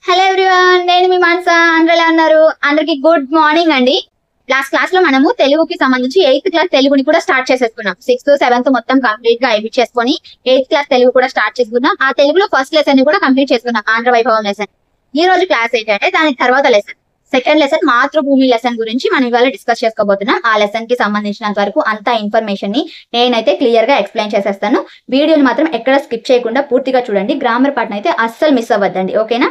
Hello everyone, నేను మీ మానస. అందరూ ఎలా ఉన్నారు? అందరికి గుడ్ మార్నింగ్ అండి. లాస్ట్ క్లాస్ లో మనము తెలుగుకి సంబంధించి 8th క్లాస్ తెలుగుని కూడా స్టార్ట్ చేసేసుకున్నాం. 6th 7th మొత్తం కంప్లీట్ గా ఎడిట్ చేసుకుని 8th క్లాస్ తెలుగు కూడా స్టార్ట్ చేసుకున్నాం. ఆ తెలుగులో ఫస్ట్ లెసన్ కూడా కంప్లీట్ చేసుకున్నాం, ఆంధ్ర వైభవం లెసన్. ఈ రోజు క్లాస్ ఏంటంటే దాని తర్వాత లెసన్, సెకండ్ లెసన్ మాతృభూమి లెసన్ గురించి మనం ఇవాళ డిస్కస్ చేసుకోబోతున్నాం. ఆ లెసన్ కి సంబంధించినంత వరకు అంత ఇన్ఫర్మేషన్ ని నేనైతే క్లియర్ గా ఎక్స్ప్లెయిన్ చేసేస్తాను. వీడియోని మాత్రం ఎక్కడ స్కిప్ చేయకుండా పూర్తిగా చూడండి. గ్రామర్ పార్ట్ అయితే అస్సలు మిస్ అవ్వద్దండి, ఓకేనా?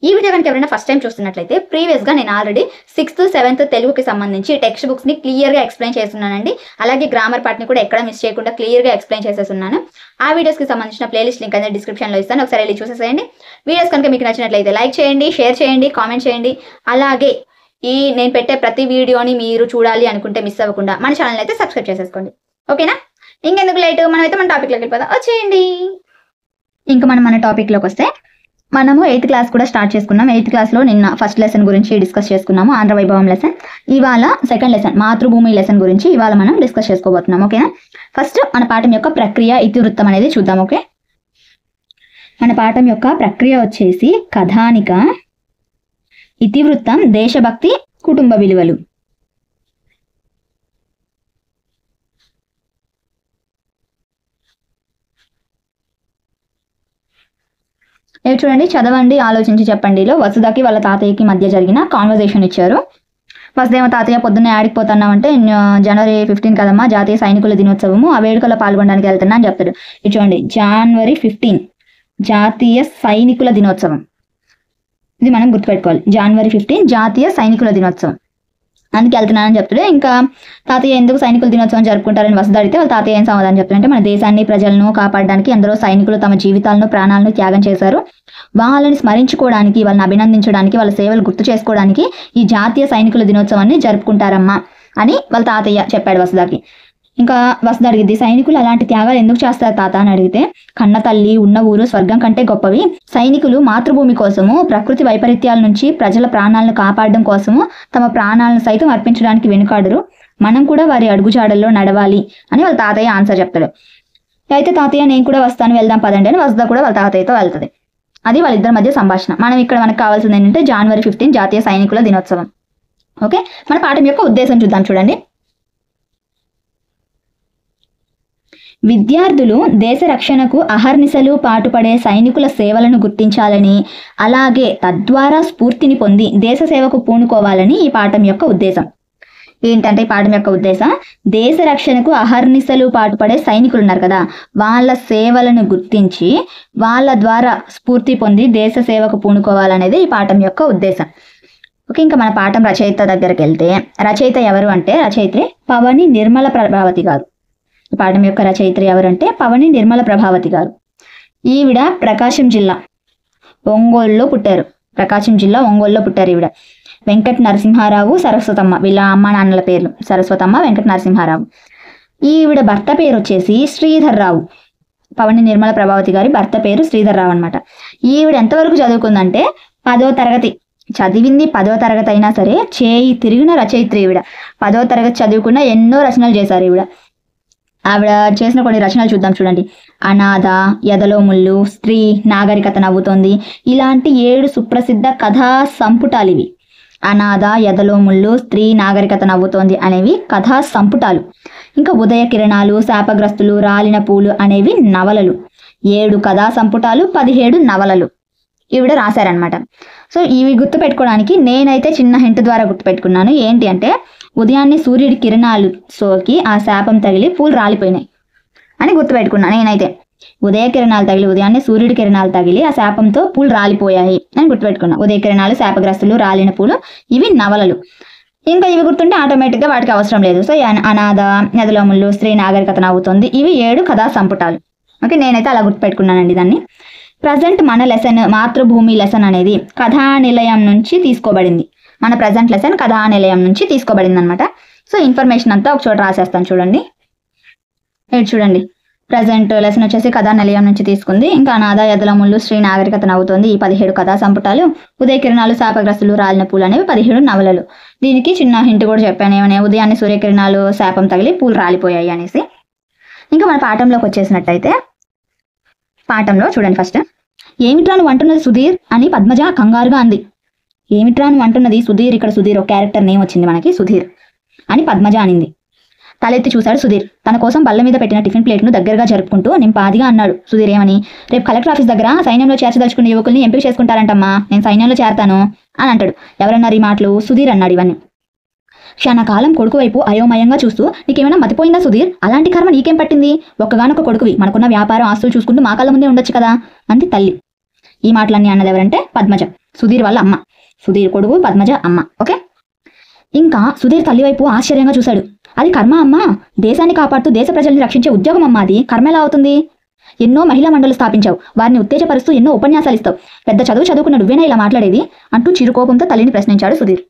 ఈ వీడియో కనుక ఎవరైనా ఫస్ట్ టైం చూస్తున్నట్లయితే ప్రీవియస్ గా నేను ఆల్రెడీ 6th 7th తెలుగుకి సంబంధించి టెక్స్ట్ బుక్స్ ని క్లియర్ గా ఎక్స్ప్లెయిన్ చేస్తున్నానండి. అలాగే గ్రామర్ పార్ట్ ని కూడా ఎక్కడ మిస్ చేయకుండా క్లియర్ గా ఎక్స్ప్లెయిన్ చేసేస్తున్నాను. ఆ వీడియోస్ కి సంబంధించిన ప్లేలిస్ట్ లింక్ అనేది డిస్క్రిప్షన్ లో ఇస్తాను, ఒకసారి వెళ్ళి చూసేసేయండి. వీడియోస్ కనుక మీకు నచ్చినట్లయితే లైక్ చేయండి, షేర్ చేయండి, కామెంట్ చేయండి. అలాగే నేను పెట్టే ప్రతి వీడియోని మీరు చూడాలి అనుకుంటే మిస్ అవ్వకుండా మన ఛానల్ అయితే సబ్స్క్రైబ్ చేసేసుకోండి, ఓకేనా? ఇంకెందుకు లేట్, మనమైతే మన టాపిక్ లోకి వెళ్ళిపోదాం, వచ్చేయండి. ఇంకా మనం మన టాపిక్ లోకి వస్తే, మనము 8th క్లాస్ కూడా స్టార్ట్ చేసుకున్నాం. 8th క్లాస్ లో నిన్న ఫస్ట్ లెసన్ గురించి డిస్కస్ చేసుకున్నాము, ఆంధ్ర వైభవం లెసన్. ఇవాళ సెకండ్ లెసన్ మాతృభూమి లెసన్ గురించి ఇవాళ మనం డిస్కస్ చేసుకోబోతున్నాం, ఓకేనా? ఫస్ట్ మన పాఠం యొక్క ప్రక్రియ ఇతివృత్తం అనేది చూద్దాం, ఓకే? మన పాఠం యొక్క ప్రక్రియ వచ్చేసి కథానిక, ఇతివృత్తం, దేశభక్తి, కుటుంబ విలువలు. చూడండి, చదవండి, ఆలోచించి చెప్పండిలో వసుధకి వాళ్ళ తాతయ్యకి మధ్య జరిగిన కాన్వర్జేషన్ ఇచ్చారు. వసుదేవ తాతయ్య పొద్దున్నే ఆడిపోతున్నామంటే జనవరి 15 కదమ్మా జాతీయ సైనికుల దినోత్సవము, ఆ వేడుకలో పాల్గొనడానికి వెళ్తున్నా అని చెప్తాడు. ఇది చూడండి, జనవరి 15 జాతీయ సైనికుల దినోత్సవం. ఇది మనం గుర్తుపెట్టుకోవాలి, జనవరి 15 జాతీయ సైనికుల దినోత్సవం, అందుకే వెళ్తున్నానని చెప్తాడు. ఇంకా తాతయ్య ఎందుకు సైనికుల దినోత్సవం జరుపుకుంటారని వసుధ అడిగితే వాళ్ళ తాతయ్య ఏం సమాధానం చెప్తారంటే, మన దేశాన్ని ప్రజలను కాపాడడానికి ఎందరో సైనికులు తమ జీవితాలను ప్రాణాలను త్యాగం చేశారు. వాళ్ళని స్మరించుకోవడానికి, వాళ్ళని అభినందించడానికి, వాళ్ళ సేవలు గుర్తు చేసుకోవడానికి ఈ జాతీయ సైనికుల దినోత్సవాన్ని జరుపుకుంటారమ్మా అని వాళ్ళ తాతయ్య చెప్పాడు వసుధకి. ఇంకా వసుధ అడిగింది, సైనికులు అలాంటి త్యాగాలు ఎందుకు చేస్తారు తాత అని అడిగితే, కన్న తల్లి ఉన్న ఊరు స్వర్గం కంటే గొప్పవి. సైనికులు మాతృభూమి కోసము, ప్రకృతి వైపరీత్యాల నుంచి ప్రజల ప్రాణాలను కాపాడడం కోసము తమ ప్రాణాలను సైతం అర్పించడానికి వెనుకాడరు. మనం కూడా వారి అడుగుజాడల్లో నడవాలి అని వాళ్ళ తాతయ్య ఆన్సర్ చెప్తాడు. అయితే తాతయ్య నేను కూడా వస్తాను, వెళ్దాం పదండి అని వసుధ కూడా వాళ్ళ తాతయ్యతో వెళ్తుంది. అది వాళ్ళిద్దరి మధ్య సంభాషణ. మనకు కావాల్సింది ఏంటంటే జనవరి 15 జాతీయ సైనికుల దినోత్సవం, ఓకే? మన పాఠం యొక్క ఉద్దేశం చూద్దాం, చూడండి. విద్యార్థులు దేశ రక్షణకు అహర్నిశలు పాటుపడే సైనికుల సేవలను గుర్తించాలని, అలాగే తద్వారా స్ఫూర్తిని పొంది దేశ సేవకు పూనుకోవాలని ఈ పాఠం యొక్క ఉద్దేశం. ఏంటంటే ఈ పాఠం యొక్క ఉద్దేశం, దేశ రక్షణకు అహర్నిశలు పాటుపడే సైనికులు ఉన్నారు కదా, వాళ్ళ సేవలను గుర్తించి వాళ్ళ ద్వారా స్ఫూర్తి పొంది దేశ సేవకు పూనుకోవాలనేది ఈ పాఠం యొక్క ఉద్దేశం, ఓకే? ఇంకా మన పాఠం రచయిత దగ్గరికి వెళ్తే, రచయిత ఎవరు అంటే రచయిత్రి పవని నిర్మల ప్రభావతి గారు. ఈ పాఠం యొక్క రచయిత్రి ఎవరంటే పవని నిర్మల ప్రభావతి గారు. ఈవిడ ప్రకాశం జిల్లా ఒంగోలులో పుట్టారు. ప్రకాశం జిల్లా ఒంగోలులో పుట్టారు ఈవిడ. వెంకట నరసింహారావు, సరస్వతమ్మ, వీళ్ళ అమ్మ నాన్నల పేర్లు సరస్వతమ్మ, వెంకట నరసింహారావు. ఈవిడ భర్త పేరు వచ్చేసి శ్రీధర్రావు. పవని నిర్మల ప్రభావతి గారి భర్త పేరు శ్రీధర్రావు అనమాట. ఈవిడ ఎంతవరకు చదువుకుందంటే 10వ తరగతి చదివింది. 10వ తరగతి అయినా సరే చేయి తిరిగిన రచయిత్రి ఈవిడ. 10వ తరగతి చదువుకున్న ఎన్నో రచనలు చేశారు ఈవిడ. ఆవిడ చేసిన కొన్ని రచనలు చూద్దాం, చూడండి. అనాథ, ఎదలో ముళ్ళు, స్త్రీ, నాగరికత నవ్వుతోంది, ఇలాంటి 7 సుప్రసిద్ధ కథా సంపుటాలు ఇవి. అనాథ, ఎదలో ముళ్ళు, స్త్రీ, నాగరికత నవ్వుతోంది అనేవి కథా సంపుటాలు. ఇంకా ఉదయ కిరణాలు, శాపగ్రస్తులు, రాలిన పూలు అనేవి నవలలు. 7 కథా సంపుటాలు, 17 నవలలు ఈవిడ రాశారనమాట. సో ఇవి గుర్తుపెట్టుకోవడానికి నేనైతే చిన్న హింట్ ద్వారా గుర్తుపెట్టుకున్నాను. ఏంటి అంటే, ఉదయాన్నే సూర్యుడి కిరణాలు సోకి ఆ శాపం తగిలి పూలు రాలిపోయినాయి అని గుర్తుపెట్టుకున్నాను నేనైతే. ఉదయ కిరణాలు తగిలి, ఉదయాన్నే సూర్యుడి కిరణాలు తగిలి ఆ శాపంతో పూలు రాలిపోయాయి అని గుర్తుపెట్టుకున్నా. ఉదయ కిరణాలు, శాపగ్రస్తులు, రాలిన పూలు ఇవి నవలలు. ఇంకా ఇవి గుర్తుంటే ఆటోమేటిక్గా వాటికి అవసరం లేదు. సో అనాథ, ఎదలో ముళ్ళు, స్త్రీ, నాగరికత నవ్వుతోంది, ఇవి 7 కథా సంపుటాలు, ఓకే? నేనైతే అలా గుర్తుపెట్టుకున్నానండి దాన్ని. ప్రజెంట్ మన లెసన్ మాతృభూమి లెసన్ అనేది కథానిలయం నుంచి తీసుకోబడింది. మన ప్రజెంట్ లెసన్ కథానిలయం నుంచి తీసుకోబడింది అనమాట. సో ఇన్ఫర్మేషన్ అంతా ఒక చోట రాసేస్తాను, చూడండి. చూడండి, ప్రజెంట్ లెసన్ వచ్చేసి కథానిలయం నుంచి తీసుకుంది. ఇంకా అనాథ, ఎదల ముళ్ళు, స్త్రీ, నాగరికత నవ్వుతోంది, ఈ 17 కథా సంపుటాలు. ఉదయ కిరణాలు, శాపగ్రస్తులు, రాలిన పూలు అనేవి 17 నవలలు. దీనికి చిన్న హింట్ కూడా చెప్పాను, ఏమనే, ఉదయాన్నే సూర్యకిరణాలు శాపం తగిలి పూలు రాలిపోయాయి అనేసి. ఇంకా మన పాఠంలోకి వచ్చేసినట్టయితే, పాఠంలో చూడండి, ఫస్ట్ ఏమిట్రా నువ్వు అంటున్నది సుధీర్ అని పద్మజ కంగారుగా అంది. ఏమిట్రా నువ్వు అంటున్నది సుధీర్? ఇక్కడ సుధీర్ ఒక క్యారెక్టర్ నేమ్ వచ్చింది మనకి, సుధీర్ అని పద్మజ అనింది. తలెత్తి చూశాడు సుధీర్. తన కోసం బల్ల మీద పెట్టిన టిఫిన్ ప్లేట్ను దగ్గరగా జరుపుకుంటూ నింపాదిగా అన్నాడు. సుధీర్ ఏమని? రేపు కలెక్టర్ ఆఫీస్ దగ్గర సైన్యంలో చేర్చదలుచుకున్న యువకుల్ని ఎంపిక చేసుకుంటారంటమ్మా, నేను సైన్యంలో చేరతాను అని అంటాడు. ఎవరన్నారు ఈ మాటలు? సుధీర్ అన్నాడు ఇవన్నీ. క్షణకాలం కొడుకు వైపు అయోమయంగా చూస్తూ, నీకేమైనా మతిపోయిందా సుధీర్? అలాంటి కర్మ నీకేం పట్టింది? ఒక్కగానొక్క కొడుకువి, మనకున్న వ్యాపారం ఆస్తులు చూసుకుంటూ మా కళ్ళ ముందే ఉండొచ్చు కదా అంది తల్లి. ఈ మాటలన్నీ అన్నది ఎవరంటే పద్మజ, సుధీర్ వాళ్ళ అమ్మ. సుధీర్ కొడుకు, పద్మజ అమ్మ. ఓకే. ఇంకా సుధీర్ తల్లి వైపు ఆశ్చర్యంగా చూశాడు. అది కర్మ అమ్మా, దేశాన్ని కాపాడుతూ దేశ ప్రజల్ని రక్షించే ఉద్యోగం అమ్మా, అది కర్మ ఎలా అవుతుంది? ఎన్నో మహిళా మండలు స్థాపించావు, వారిని ఉత్తేజపరుస్తూ ఎన్నో ఉపన్యాసాలు ఇస్తావు, పెద్ద చదువుకున్న నువ్వేనా ఇలా మాట్లాడేది అంటూ చిరుకోపంతో తల్లిని ప్రశ్నించాడు సుధీర్.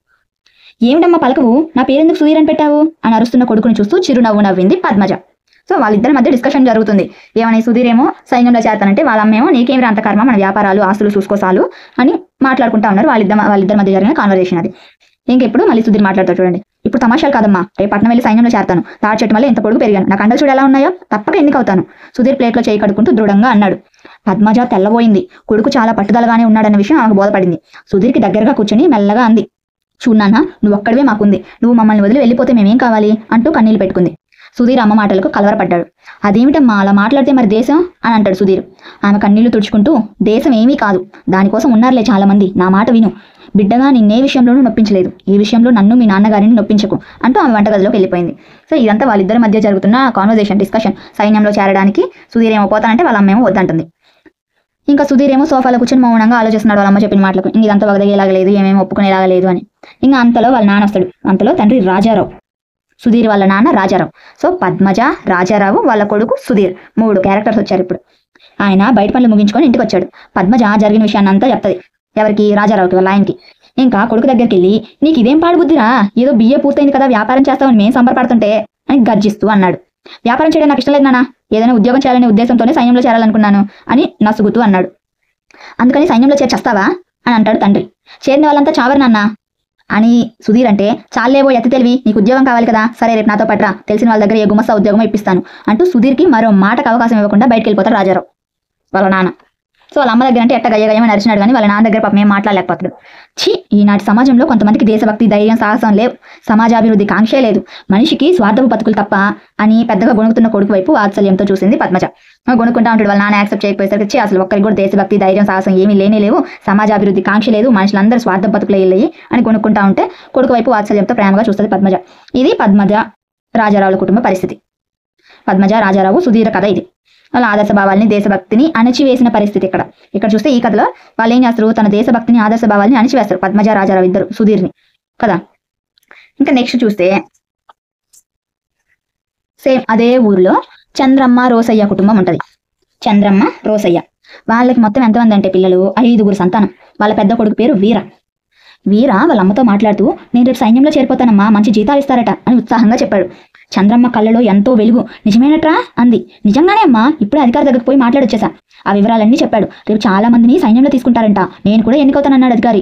ఏమిటమ్మా పలకవు, నా పేరెందుకు సుధీర్ అని పెట్టావు అని అరుస్తున్న కొడుకుని చూస్తూ చిరునవ్వు నవ్వింది పద్మజ. సో వాళ్ళిద్దరి మధ్య డిస్కషన్ జరుగుతుంది. ఏమని? సుధీర్ ఏమో సైన్యంలో చేస్తానంటే, వాళ్ళ అమ్మేమో నీకేమి అంత కర్మ, మన వ్యాపారాలు ఆస్తులు చూసుకోసాలు అని మాట్లాడుకుంటా ఉన్నారు. వాళ్ళిద్దరి మధ్య జరిగిన కాన్వర్సేషన్ అది. ఇంకెప్పుడు మళ్ళీ సుధీర్ మాట్లాడతాడు చూడండి. ఇప్పుడు తమాషాలు కాదమ్మా, రేపు పట్నం వెళ్ళి సైన్యంలో చేరతాను, తాడి చెట్టు వల్ల ఎంత పొడుగు పెరిగాను, నా కండలు చూడు ఎలా ఉన్నాయో, తప్పక ఎన్నికవుతాను సుధీర్ ప్లేట్లో చేయి కడుక్కుంటూ దృఢంగా అన్నాడు. పద్మజ తెల్లబోయింది. కొడుకు చాలా పట్టుదలగానే ఉన్నాడన్న విషయం ఆమెకు బోధపడింది. సుధీర్కి దగ్గరగా కూర్చొని మెల్లగా అంది, చూడు నాన్న, నువ్వు ఒక్కడివే మాకుంది, నువ్వు మమ్మల్ని వదిలి వెళ్ళిపోతే మేమేం కావాలి అంటూ కన్నీళ్లు పెట్టుకుంది. సుధీర్ అమ్మ మాటలకు కలవరపడ్డాడు. అదేమిటమ్మా అలా మాట్లాడితే మరి దేశం అని అంటాడు సుధీర్. ఆమె కన్నీళ్లు తుడుచుకుంటూ, దేశం ఏమీ కాదు, దానికోసం ఉన్నారులే చాలా మంది, నా మాట విను, బిడ్డగా నిన్నే విషయంలోనూ నొప్పించలేదు, ఈ విషయంలో నన్ను మీ నాన్నగారిని నొప్పించకు అంటూ ఆమె వంటగదిలోకి వెళ్ళిపోయింది. సో ఇదంతా వాళ్ళిద్దరి మధ్య జరుగుతున్న కాన్వర్సేషన్, డిస్కషన్. సైన్యంలో చేరడానికి సుధీర్ ఏమో పోతానంటే వాళ్ళ అమ్మేమో వద్దంటుంది. ఇంకా సుధీర్ ఏమో సోఫాలో కూర్చొని మౌనంగా ఆలోచిస్తున్నాడు వాళ్ళ అమ్మ చెప్పిన మాటలకు. ఇంక ఇదంతా వగదగేలాగా లేదు, ఏమేమో ఒప్పుకునేలాగా లేదు అని. ఇంకా అంతలో వాళ్ళ నాన్న వస్తాడు. అంతలో తండ్రి రాజారావు, సుధీర్ వాళ్ళ నాన్న రాజారావు. సో పద్మజ, రాజారావు, వాళ్ళ కొడుకు సుధీర్, 3 క్యారెక్టర్స్ వచ్చారు ఇప్పుడు. ఆయన బయట పనులు ముగించుకొని ఇంటికి వచ్చాడు. పద్మజ జరిగిన విషయాన్ని అంతా చెప్తది. ఎవరికి? రాజారావుకి, వాళ్ళ ఆయనకి. ఇంకా కొడుకు దగ్గరికి వెళ్ళి, నీకు ఇదేం పాడుబుద్ధిరా, ఏదో బిఏ పూర్తయింది కదా, వ్యాపారం చేస్తామని మేము సంబరపడుతుంటే అని గర్జిస్తూ అన్నాడు. వ్యాపారం చేయడం నాకు ఇష్టం లేదు నాన్న, ఏదైనా ఉద్యోగం చేయాలనే ఉద్దేశంతోనే సైన్యంలో చేరాలనుకున్నాను అని నసుగుతూ అన్నాడు. అందుకని సైన్యంలో చేర్చేస్తావా అని అంటాడు తండ్రి. చేరిన వాళ్ళంతా చావరు నాన్న అని సుధీర్ అంటే, చాలేవో ఎత్తి తెలివి, నీకు ఉద్యోగం కావాలి కదా, సరే రేపు నాతో పట్రా, తెలిసిన వాళ్ళ దగ్గర ఏ గుమస్తా ఉద్యోగం ఇప్పిస్తాను అంటూ సుధీర్కి మరో మాటకు అవకాశం ఇవ్వకుండా బయటకు వెళ్ళిపోతాడు రాజారావు వాళ్ళ నాన్న. సో వాళ్ళ అమ్మ దగ్గర అంటే ఎట్ట గయ్యగయ్యమని నడిచినాడు కానీ వాళ్ళ నాన్న దగ్గర పాపం ఏం మాట్లాడలేకపోతాడు. ఈనాటి సమాజంలో కొంతమందికి దేశభక్తి, ధైర్యం, సాహసం లేవు, సమాజాభివృద్ధి కాంక్షే లేదు, మనిషికి స్వార్థపు బతుకులు తప్ప అని పెద్దగా గొణుకుతున్న కొడుకు వైపు వాత్సల్యంతో చూసింది పద్మజ. గొనుక్కుంటా ఉంటాడు. వాళ్ళ నాన్న యాక్సెప్ట్ చేయకపోయేసరికి అసలు ఒక్కరికి కూడా దేశభక్తి, ధైర్యం, సాహసం ఏమీ లేవు, సమాజాభివృద్ధి కాంక్ష లేదు, మనుషులందరూ స్వార్థ బతుకులే వెళ్ళయి అని కొనుక్కుంటా ఉంటే కొడుకు వైపు వాత్సల్యంతో ప్రేమగా చూస్తుంది పద్మజ. ఇది పద్మజ రాజారావుల కుటుంబ పరిస్థితి. పద్మజ, రాజారావు, సుధీర కథ ఇది. వాళ్ళ ఆదర్శ భావాల్ని, దేశభక్తిని అణచివేసిన పరిస్థితి ఇక్కడ చూస్తే ఈ కథలో వాళ్ళు ఏం చేస్తారు, తన దేశభక్తిని, ఆదర్శ భావాల్ని అణచివేస్తారు పద్మజ, రాజారావు ఇద్దరు సుధీర్ని కదా. ఇంకా నెక్స్ట్ చూస్తే సేమ్ అదే ఊరిలో చంద్రమ్మ, రోసయ్య కుటుంబం ఉంటది. చంద్రమ్మ, రోసయ్య వాళ్ళకి మొత్తం ఎంతమంది అంటే పిల్లలు 5 సంతానం. వాళ్ళ పెద్ద కొడుకు పేరు వీర. వీర వాళ్ళ అమ్మతో మాట్లాడుతూ, నేను రేపు సైన్యంలో చేరిపోతానమ్మా, మంచి జీతాలు ఇస్తారట అని ఉత్సాహంగా చెప్పాడు. చంద్రమ్మ కళ్ళలో ఎంతో వెలుగు. నిజమేనట్రా అంది. నిజంగానే అమ్మా, ఇప్పుడే అధికారి దగ్గరకు పోయి మాట్లాడొచ్చేసా. ఆ వివరాలన్నీ చెప్పాడు. రేపు చాలా మందిని సైన్యంలో తీసుకుంటారంట, నేను కూడా ఎన్నికవుతానన్నాడు అధికారి.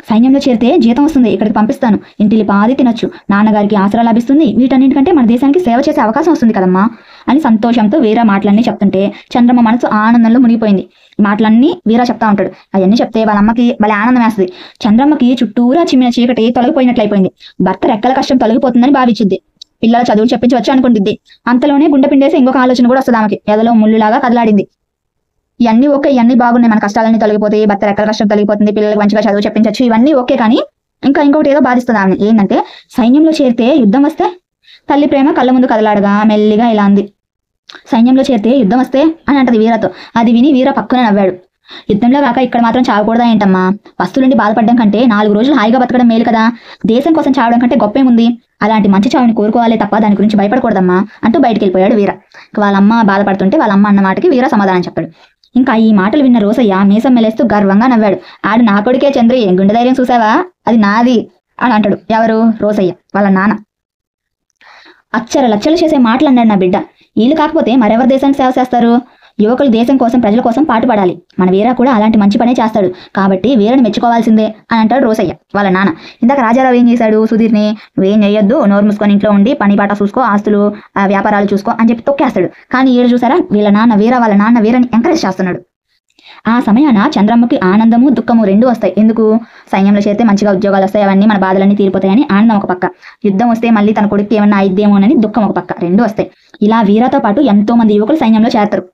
సైన్యంలో చేరితే జీతం వస్తుంది, ఇక్కడికి పంపిస్తాను, ఇంటిలి పాది తినొచ్చు, నాన్నగారికి ఆసరా లభిస్తుంది, వీటన్నింటికంటే మన దేశానికి సేవ చేసే అవకాశం వస్తుంది కదమ్మా అని సంతోషంతో వీర మాటలన్నీ చెప్తుంటే చంద్రమ్మ మనసు ఆనందంలో మునిగిపోయింది. మాటలన్నీ వీర చెప్తా ఉంటాడు. అవన్నీ చెప్తే వాళ్ళ అమ్మకి భలే ఆనందం వేస్తుంది. చంద్రమ్మకి చుట్టూరా చిమ్మిన చీకటి తొలగిపోయినట్లయిపోయింది. భర్త రెక్కల కష్టం తొలగిపోతుందని భావించింది. పిల్లల చదువులు చెప్పించవచ్చు అనుకుంటుంది. అంతలోనే గుండె పిండేసి ఇంకొక ఆలోచన కూడా వస్తుంది ఆమెకి. ఎదలో ముళ్ళులాగా కదలాడింది. ఇవన్నీ ఓకే, ఇవన్నీ బాగున్నాయి, మన కష్టాలన్నీ తొలగిపోతాయి, భర్త రెక్కల కష్టం తొలగిపోతుంది, పిల్లలకు మంచిగా చదువు చెప్పించవచ్చు, ఇవన్నీ ఓకే. కానీ ఇంకొకటి ఏదో బాధిస్తుంది ఆమె. ఏంటంటే సైన్యంలో చేరితే యుద్ధం వస్తే. తల్లి ప్రేమ కళ్ళ ముందు కదలాడగా మెల్లిగా ఇలా అంది, సైన్యంలో చేరితే యుద్ధం వస్తే అని అంటది వీరతో. అది విని వీర పక్కన నవ్వాడు. యుద్ధంలో కాక ఇక్కడ మాత్రం చావకూడదా ఏంటమ్మా, పస్తులుండి బాధపడడం కంటే 4 రోజులు హాయిగా బతకడం మేలు కదా, దేశం కోసం చావడం కంటే గొప్పేముంది, అలాంటి మంచి చావుని కోరుకోవాలే తప్ప దాని గురించి భయపడకూడదమ్మా అంటూ బయటికి వెళ్ళిపోయాడు వీర. వాళ్ళ అమ్మ బాధపడుతుంటే వాళ్ళ అమ్మ అన్న మాటకి వీర సమాధానం చెప్పాడు. ఇంకా ఈ మాటలు విన్న రోసయ్య మీసం మెలేస్తూ గర్వంగా నవ్వాడు. ఆడు నా కొడుకే చంద్రి, గుండె ధైర్యం చూసావా, అది నాది అని అంటాడు. ఎవరు? రోసయ్య వాళ్ళ నాన్న. అక్షర లక్షలు చేసే మాటలు అన్నాడు నా బిడ్డ. వీళ్ళు కాకపోతే మరెవరు దేశానికి సేవ చేస్తారు? యువకులు దేశం కోసం, ప్రజల కోసం పాటుపడాలి. మన వీర కూడా అలాంటి మంచి పనే చేస్తాడు, కాబట్టి వీరని మెచ్చుకోవాల్సిందే అని అంటాడు రోసయ్య వాళ్ళ నాన్న. ఇందాక రాజారావు ఏం చేశాడు? సుధీర్ని నువ్వేం చేయొద్దు, నోరు మూసుకొని ఇంట్లో ఉండి పని పాట చూసుకో, ఆస్తులు వ్యాపారాలు చూసుకో అని చెప్పి తొక్కేస్తాడు. కానీ వీరు చూసారా, వీళ్ళ నాన్న వీర వాళ్ళ నాన్న వీరని ఎంకరేజ్ చేస్తున్నాడు. ఆ సమయాన చంద్రమ్మకి ఆనందము దుఃఖము రెండు వస్తాయి. ఎందుకు? సైన్యంలో చేరితే మంచిగా ఉద్యోగాలు వస్తాయి, అవన్నీ మన బాధలన్నీ తీరిపోతాయని ఆనందం ఒక పక్క, యుద్ధం వస్తే మళ్ళీ తన కొడుకు ఏమన్నా అయిద్దేమోనని దుఃఖం ఒక పక్క, రెండు వస్తాయి. ఇలా వీరతో పాటు ఎంతో మంది యువకులు సైన్యంలో చేరతారు.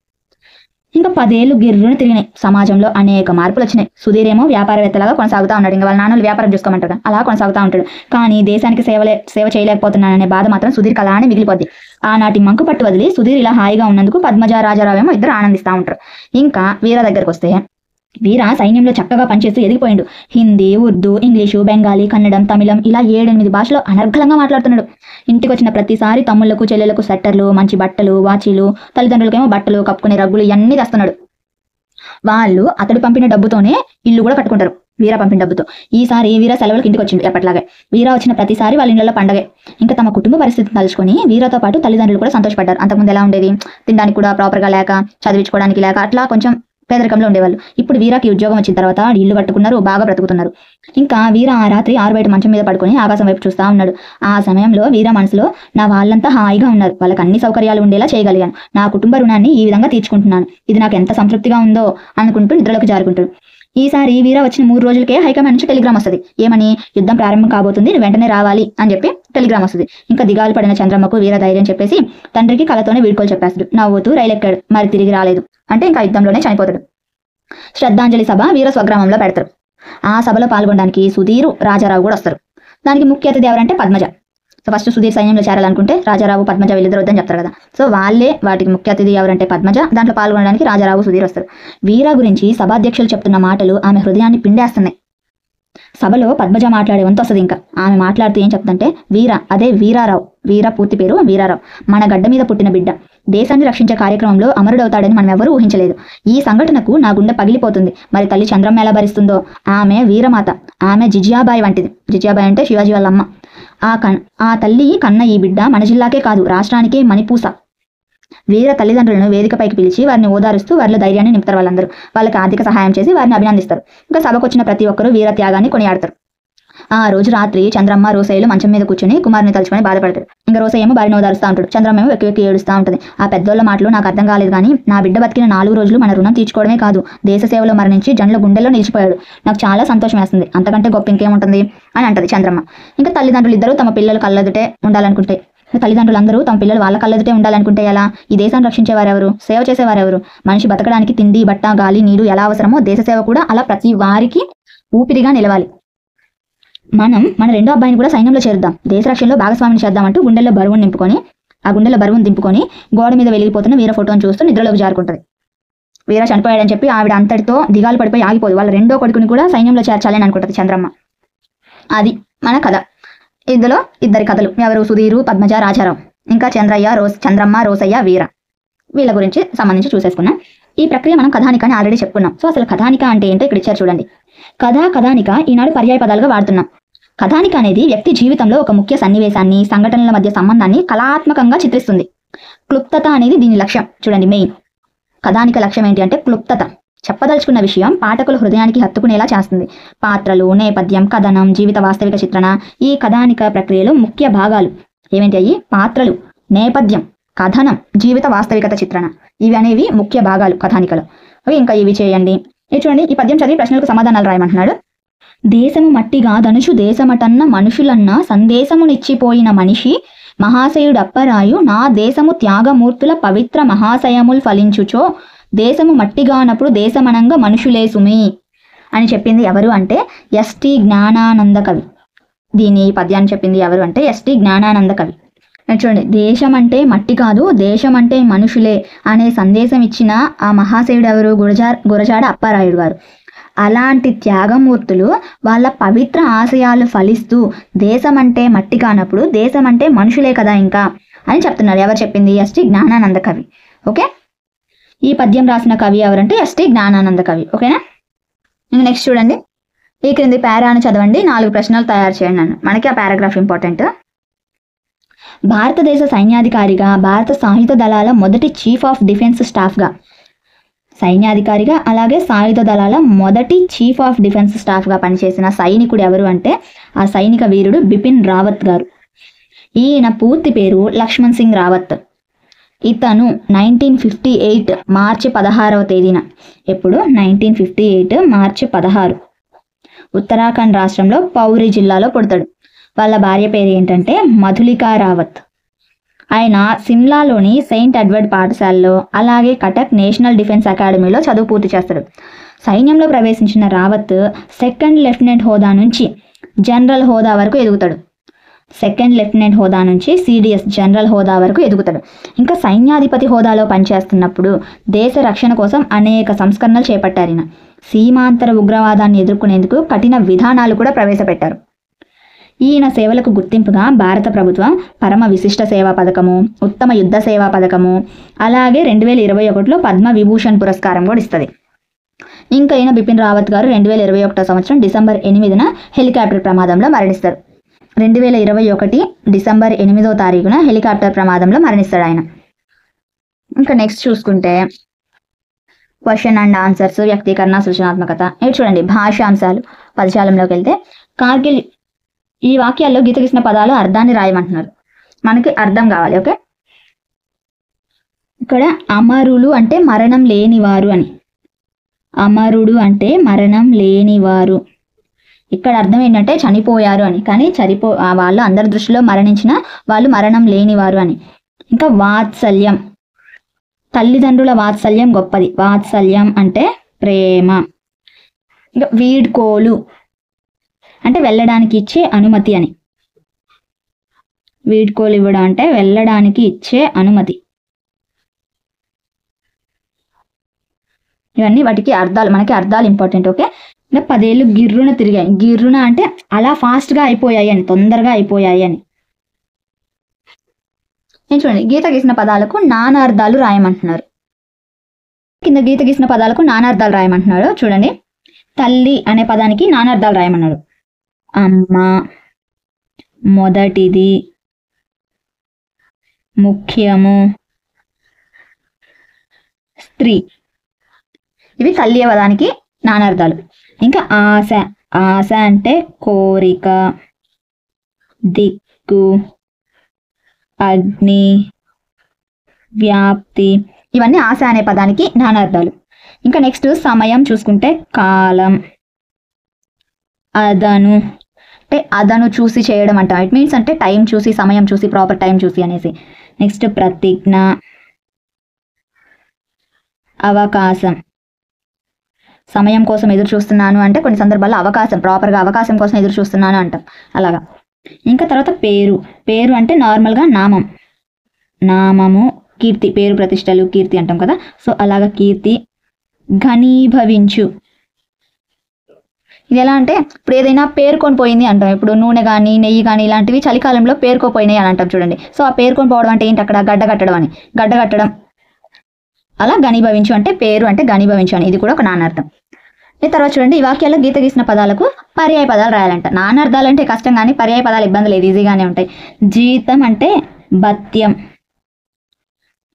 ఇంకా 10 ఏళ్ళు గిర్రును తిరిగినాయి. సమాజంలో అనేక మార్పులు వచ్చినాయి. సుధీర్ ఏమో వ్యాపారవేత్తలాగా కొనసాగుతూ ఉన్నాడు. ఇంకా వాళ్ళ నాన్నలు వ్యాపారం చూసుకోమంటారు, అలా కొనసాగుతూ ఉంటాడు. కానీ దేశానికి సేవ చేయలేకపోతున్నాననే బాధ మాత్రం సుధీర్కి అలానే మిగిలిపోద్ది. ఆనాటి మంకు పట్టు వదిలి సుధీర్ ఇలా హాయిగా ఉన్నందుకు పద్మజ, రాజారావు ఏమో ఇద్దరు ఆనందిస్తూ ఉంటారు. ఇంకా వీర దగ్గరకు వస్తే, వీర సైన్యంలో చక్కగా పనిచేస్తూ ఎదిగిపోయిండు. హిందీ, ఉర్దూ, ఇంగ్లీషు, బెంగాలీ, కన్నడం, తమిళం ఇలా 7-8 భాషలో అనర్గళంగా మాట్లాడుతున్నాడు. ఇంటికి వచ్చిన ప్రతిసారి తమ్ముళ్లకు, చెల్లెలకు స్వెట్టర్లు, మంచి బట్టలు, వాచీలు, తల్లిదండ్రులకేమో బట్టలు, కప్పుకునే రగ్గులు ఇవన్నీ తెస్తున్నాడు. వాళ్ళు అతడు పంపిన డబ్బుతోనే ఇల్లు కూడా కట్టుకుంటారు, వీర పంపిన డబ్బుతో. ఈసారి వీర సెలవులకు ఇంటికి వచ్చిండు ఎప్పట్లాగే. వీర వచ్చిన ప్రతిసారి వాళ్ళ ఇళ్ళలో పండగే. ఇంకా తమ కుటుంబ పరిస్థితిని తలుచుకొని వీరతో పాటు తల్లిదండ్రులు కూడా సంతోషపడ్డారు. అంతకుముందు ఎలా ఉండేది? తినడానికి కూడా ప్రాపర్గా లేక, చదివించుకోవడానికి లేక, అట్లా కొంచెం పేదరికంలో ఉండేవాళ్ళు. ఇప్పుడు వీరాకి ఉద్యోగం వచ్చిన తర్వాత ఇల్లు కట్టుకున్నారు, బాగా బ్రతుకుతున్నారు. ఇంకా వీర ఆ రాత్రి 6 బయట మంచం మీద పడుకొని ఆకాశం వైపు చూస్తూ ఉన్నాడు. ఆ సమయంలో వీర మనసులో, నా వాళ్ళంతా హాయిగా ఉన్నారు, వాళ్ళకి అన్ని సౌకర్యాలు ఉండేలా చేయగలిగాను, నా కుటుంబ రుణాన్ని ఈ విధంగా తీర్చుకుంటున్నాను, ఇది నాకు ఎంత సంతృప్తిగా ఉందో అనుకుంటూ నిద్రలోకి జారుకుంటాడు. ఈసారి వీర వచ్చిన 3 రోజులకే హైకమాండ్ నుంచి టెలిగ్రామ్ వస్తుంది. ఏమని? యుద్ధం ప్రారంభం కాబోతుంది, నువ్వు వెంటనే రావాలి అని చెప్పి టెలిగ్రామ్ వస్తుంది. ఇంకా దిగాలు పడిన చంద్రమ్మకు వీర ధైర్యం చెప్పేసి తండ్రికి కలతోనే వీడ్కోలు చెప్పేస్తాడు. నవ్వుతూ రైలు ఎక్కాడు. మరి తిరిగి రాలేదు. అంటే ఇంకా యుద్ధంలోనే చనిపోతాడు. శ్రద్ధాంజలి సభ వీర స్వగ్రామంలో పెడతారు. ఆ సభలో పాల్గొనడానికి సుధీరు, రాజారావు కూడా వస్తారు. దానికి ముఖ్య అతిథి ఎవరంటే పద్మజ. సో ఫస్ట్ సుధీర్ సైన్యంలో చేరాలనుకుంటే రాజారావు, పద్మజ వీళ్ళిద్దరు వద్దని చెప్తారు కదా. సో వాళ్ళే వాటికి ముఖ్య అతిథి ఎవరంటే పద్మజ. దాంట్లో పాల్గొనడానికి రాజారావు, సుధీర్ వస్తారు. వీర గురించి సభాధ్యక్షులు చెప్తున్న మాటలు ఆమె హృదయాన్ని పిండేస్తున్నాయి. సభలో పద్మజ మాట్లాడే వంతు వస్తుంది. ఇంకా ఆమె మాట్లాడుతూ ఏం చెప్తుందంటే, వీర, అదే వీరారావు, వీర పూర్తి పేరు వీరారావు, మన గడ్డ మీద పుట్టిన బిడ్డ, దేశాన్ని రక్షించే కార్యక్రమంలో అమరుడవుతాడని మనం ఎవరూ ఊహించలేదు. ఈ సంఘటనకు నా గుండె పగిలిపోతుంది. మరి తల్లి చంద్రమ్మ ఎలా భరిస్తుందో? ఆమె వీరమాత, ఆమె జిజియాబాయి వంటిది. జిజియాబాయి అంటే శివాజీ వాళ్ళ అమ్మ. ఆ తల్లి కన్న ఈ బిడ్డ మన జిల్లాకే కాదు, రాష్ట్రానికే మణిపూస. వీర తల్లిదండ్రులను వేదికపైకి పిలిచి వారిని ఓదారుస్తూ వారిలో ధైర్యాన్ని నింపుతారు. వాళ్ళకి ఆర్థిక సహాయం చేసి వారిని అభినందిస్తారు. ఇంకా సభకు వచ్చిన ప్రతి ఒక్కరూ వీర త్యాగాన్ని కొనియాడతారు. ఆ రోజు రాత్రి చంద్రమ్మ, రోసయ్యలు మంచం మీద కూర్చొని కుమారుని తలుచుకొని బాధపడతారు. ఇంకా రోసయ్య ఏమో భార్యను ఓదారుస్తూ ఉంటాడు. చంద్రమ్మ ఏమో వెక్కి వెక్కి ఏడుస్తూ ఉంటుంది. ఆ పెద్దోళ్ళ మాటలు నాకు అర్థం కాలేదు, కానీ నా బిడ్డ బతికిన 4 రోజులు మన రుణం తీర్చుకోవడమే కాదు, దేశ సేవలో మరణించి జనుల గుండెల్లో నిలిచిపోయాడు. నాకు చాలా సంతోషం వేస్తుంది, అంతకంటే గొప్ప ఇంకేముంటుంది అని అంటది చంద్రమ్మ. ఇంకా తల్లిదండ్రులు ఇద్దరు తమ పిల్లలు కళ్ళెదుటే ఉండాలనుకుంటే, తల్లిదండ్రులందరూ తమ పిల్లలు వాళ్ళ కళ్ళెదుటే ఉండాలనుకుంటే ఎలా? ఈ దేశాన్ని రక్షించేవారెవరు? సేవ చేసేవారెవరు? మనిషి బతకడానికి తిండి, బట్ట, గాలి, నీరు ఎలా అవసరమో దేశ సేవ కూడా అలా ప్రతి వారికి ఊపిరిగా నిలవాలి. మనం మన రెండో అబ్బాయిని కూడా సైన్యంలో చేరుద్దాం, దేశ రక్షణలో భాగస్వామిని చేద్దామంటూ గుండెల్లో బరువును దింపుకొని గోడ మీద వెలిగిపోతున్న వీర ఫోటోను చూస్తూ నిద్రలోకి జారుకుంటుంది. వీర చనిపోయాడని చెప్పి ఆవిడ అంతటితో దిగాలు పడిపోయి ఆగిపోదు. వాళ్ళ రెండో కొడుకుని కూడా సైన్యంలో చేర్చాలని అనుకుంటుంది చంద్రమ్మ. అది మన కథ. ఇందులో ఇద్దరి కథలు, ఎవరు? సుధీరు, పద్మజ, రాజారావు. ఇంకా చంద్రమ్మ, రోసయ్య, వీర, వీళ్ళ గురించి సంబంధించి చూసేసుకున్నాం. ఈ ప్రక్రియ మనం కథానిక అని ఆల్రెడీ చెప్పుకున్నాం. సో అసలు కథానిక అంటే ఏంటో ఇక్కడ ఇచ్చారు చూడండి. కథానిక ఈనాడు పర్యాయ పదాలుగా వాడుతున్నాం. కథానిక అనేది వ్యక్తి జీవితంలో ఒక ముఖ్య సన్నివేశాన్ని, సంఘటనల మధ్య సంబంధాన్ని కళాత్మకంగా చిత్రిస్తుంది. క్లుప్తత అనేది దీని లక్ష్యం. చూడండి, మెయిన్ కథానిక లక్ష్యం ఏంటి అంటే క్లుప్తత. చెప్పదలుచుకున్న విషయం పాఠకుల హృదయానికి హత్తుకునేలా చేస్తుంది. పాత్రలు, నేపథ్యం, కథనం, జీవిత వాస్తవిక చిత్రణ ఈ కథానిక ప్రక్రియలో ముఖ్య భాగాలు. ఏమేంటి అయ్యి? పాత్రలు, నేపథ్యం, కథనం, జీవిత వాస్తవికత చిత్రణ, ఇవి అనేవి ముఖ్య భాగాలు కథానికలో. ఇంకా ఇవి చేయండి. ఇది చూడండి, ఈ పద్యం చదివి ప్రశ్నలకు సమాధానాలు రాయమంటున్నాడు. దేశము మట్టిగా ధనుషు దేశమటన్న మనుషులన్న సందేశమునిచ్చిపోయిన మనిషి మహాశయుడు అప్పరాయు, నా దేశము త్యాగమూర్తుల పవిత్ర మహాశయముల్ ఫలించుచో, దేశము మట్టిగానప్పుడు దేశమనంగా మనుషులేసుమి అని చెప్పింది ఎవరు అంటే ఎస్టీ జ్ఞానానంద కవి. దీని పద్యాన్ని చెప్పింది ఎవరు అంటే ఎస్టీ జ్ఞానానంద కవి. చూడండి, దేశం అంటే మట్టి కాదు, దేశం అంటే మనుషులే అనే సందేశం ఇచ్చిన ఆ మహాశయుడు ఎవరు? గురజాడ అప్పారాయుడు గారు. అలాంటి త్యాగమూర్తులు వాళ్ళ పవిత్ర ఆశయాలు ఫలిస్తూ దేశం అంటే మట్టి కానప్పుడు దేశం అంటే మనుషులే కదా ఇంకా అని చెప్తున్నారు. ఎవరు చెప్పింది? ఎస్టీ జ్ఞానానంద కవి. ఓకే, ఈ పద్యం రాసిన కవి ఎవరంటే ఎస్టీ జ్ఞానానంద కవి. ఓకేనా? ఇంకా నెక్స్ట్ చూడండి, ఈ క్రింది పారాను చదవండి, 4 ప్రశ్నలు తయారు చేయండి అన్న. మనకి ఆ పారాగ్రాఫ్ ఇంపార్టెంట్. భారతదేశ సైన్యాధికారిగా, భారత సాయుధ దళాల మొదటి చీఫ్ ఆఫ్ డిఫెన్స్ స్టాఫ్గా, సైన్యాధికారిగా అలాగే సాయుధ దళాల మొదటి చీఫ్ ఆఫ్ డిఫెన్స్ స్టాఫ్గా పనిచేసిన సైనికుడు ఎవరు అంటే ఆ సైనిక వీరుడు బిపిన్ రావత్ గారు. ఈయన పూర్తి పేరు లక్ష్మణ్ సింగ్ రావత్. ఇతను 1958 మార్చి 16వ తేదీన, ఎప్పుడు 1958 మార్చి 16 ఉత్తరాఖండ్ రాష్ట్రంలో పౌరి జిల్లాలో పుడతాడు. వాళ్ళ భార్య పేరు ఏంటంటే మధులికా రావత్. ఆయన సిమ్లాలోని సెయింట్ ఎడ్వర్డ్ పాఠశాలలో అలాగే కటక్ నేషనల్ డిఫెన్స్ అకాడమీలో చదువు పూర్తి చేస్తాడు. సైన్యంలో ప్రవేశించిన రావత్ సెకండ్ లెఫ్టినెంట్ హోదా నుంచి జనరల్ హోదా వరకు ఎదుగుతాడు. సెకండ్ లెఫ్టినెంట్ హోదా నుంచి సిడిఎస్ జనరల్ హోదా వరకు ఎదుగుతాడు. ఇంకా సైన్యాధిపతి హోదాలో పనిచేస్తున్నప్పుడు దేశ రక్షణ కోసం అనేక సంస్కరణలు చేపట్టారు. ఈయన సీమాంతర ఉగ్రవాదాన్ని ఎదుర్కొనేందుకు కఠిన విధానాలు కూడా ప్రవేశపెట్టారు. ఈయన సేవలకు గుర్తింపుగా భారత ప్రభుత్వం పరమ విశిష్ట సేవా పథకము, ఉత్తమ యుద్ధ సేవా పథకము, అలాగే 2021లో పద్మ విభూషణ్ పురస్కారం కూడా ఇస్తుంది. ఇంకా ఈయన బిపిన్ రావత్ గారు 2021 సంవత్సరం డిసెంబర్ 8న హెలికాప్టర్ ప్రమాదంలో మరణిస్తారు. 2021 డిసెంబర్ 8వ తారీఖున హెలికాప్టర్ ప్రమాదంలో మరణిస్తాడు ఆయన. ఇంకా నెక్స్ట్ చూసుకుంటే క్వశ్చన్ అండ్ ఆన్సర్స్, వ్యక్తీకరణ, సృజనాత్మకత. ఇది చూడండి భాషాంశాలు. పదజాలంలోకి వెళ్తే కార్గిల్, ఈ వాక్యాల్లో గీత గీసిన పదాలు అర్థాన్ని రాయమంటున్నారు. మనకి అర్థం కావాలి. ఓకే, ఇక్కడ అమరులు అంటే మరణం లేనివారు అని, అమరుడు అంటే మరణం లేనివారు. ఇక్కడ అర్థం ఏంటంటే చనిపోయారు అని, కానీ వాళ్ళు అందరి దృష్టిలో మరణించిన వాళ్ళు మరణం లేనివారు అని. ఇంకా వాత్సల్యం, తల్లిదండ్రుల వాత్సల్యం గొప్పది. వాత్సల్యం అంటే ప్రేమ. ఇంకా వీడ్కోలు అంటే వెళ్ళడానికి ఇచ్చే అనుమతి అని. వీడ్కోలు ఇవ్వడం అంటే వెళ్ళడానికి ఇచ్చే అనుమతి. ఇవన్నీ వాటికి అర్థాలు, మనకి అర్థాలు ఇంపార్టెంట్. ఓకే, ఇంకా 10 ఏళ్ళు గిర్రున తిరిగాయి. గిర్రున అంటే అలా ఫాస్ట్గా అయిపోయాయి అని, తొందరగా అయిపోయాయి అని. నేను చూడండి గీత గీసిన పదాలకు నానార్థాలు రాయమంటున్నారు. కింద గీత గీసిన పదాలకు నానార్థాలు రాయమంటున్నాడు. చూడండి, తల్లి అనే పదానికి నానార్థాలు రాయమన్నాడు. అమ్మ, మొదటిది, ముఖ్యము, స్త్రీ. ఇవి తల్లి పదానికి నానార్థాలు. ఇంకా ఆశ, ఆశ అంటే కోరిక, దిక్కు, అగ్ని, వ్యాప్తి. ఇవన్నీ ఆశ అనే పదానికి నానార్థాలు. ఇంకా నెక్స్ట్ సమయం చూసుకుంటే కాలం, అదను అంటే అదను చూసి చేయడం అంట. ఇట్ మీన్స్ అంటే టైం చూసి, సమయం చూసి, ప్రాపర్ టైం చూసి అనేసి. నెక్స్ట్ ప్రతిజ్ఞ, అవకాశం. సమయం కోసం ఎదురు చూస్తున్నాను అంటే కొన్ని సందర్భాల్లో అవకాశం, ప్రాపర్గా అవకాశం కోసం ఎదురు చూస్తున్నాను అంటాం అలాగా. ఇంకా తర్వాత పేరు, పేరు అంటే నార్మల్గా నామం, నామము, కీర్తి, పేరు ప్రతిష్టలు కీర్తి అంటాం కదా, సో అలాగా కీర్తి. ఘనీభవించు, ఇది ఎలా అంటే ఇప్పుడు ఏదైనా పేరుకొని పోయింది అంటాం. ఇప్పుడు నూనె కానీ నెయ్యి కానీ ఇలాంటివి చలికాలంలో పేరుకోపోయినాయి అని అంటాం చూడండి. సో ఆ పేరుకొని పోవడం అంటే ఏంటి, అక్కడ గడ్డ కట్టడం అని, గడ్డ కట్టడం. అలా ఘనీభవించు అంటే పేరు అంటే ఘనీభవించు అని, ఇది కూడా ఒక నానార్థం. ఈ తర్వాత చూడండి ఈ వాక్యాల్లో గీత గీసిన పదాలకు పర్యాయ పదాలు రాయాలంట. నానార్థాలు అంటే కష్టం, కానీ పర్యాయ పదాలు ఇబ్బంది లేదు, ఈజీగానే ఉంటాయి. జీతం అంటే భత్యం.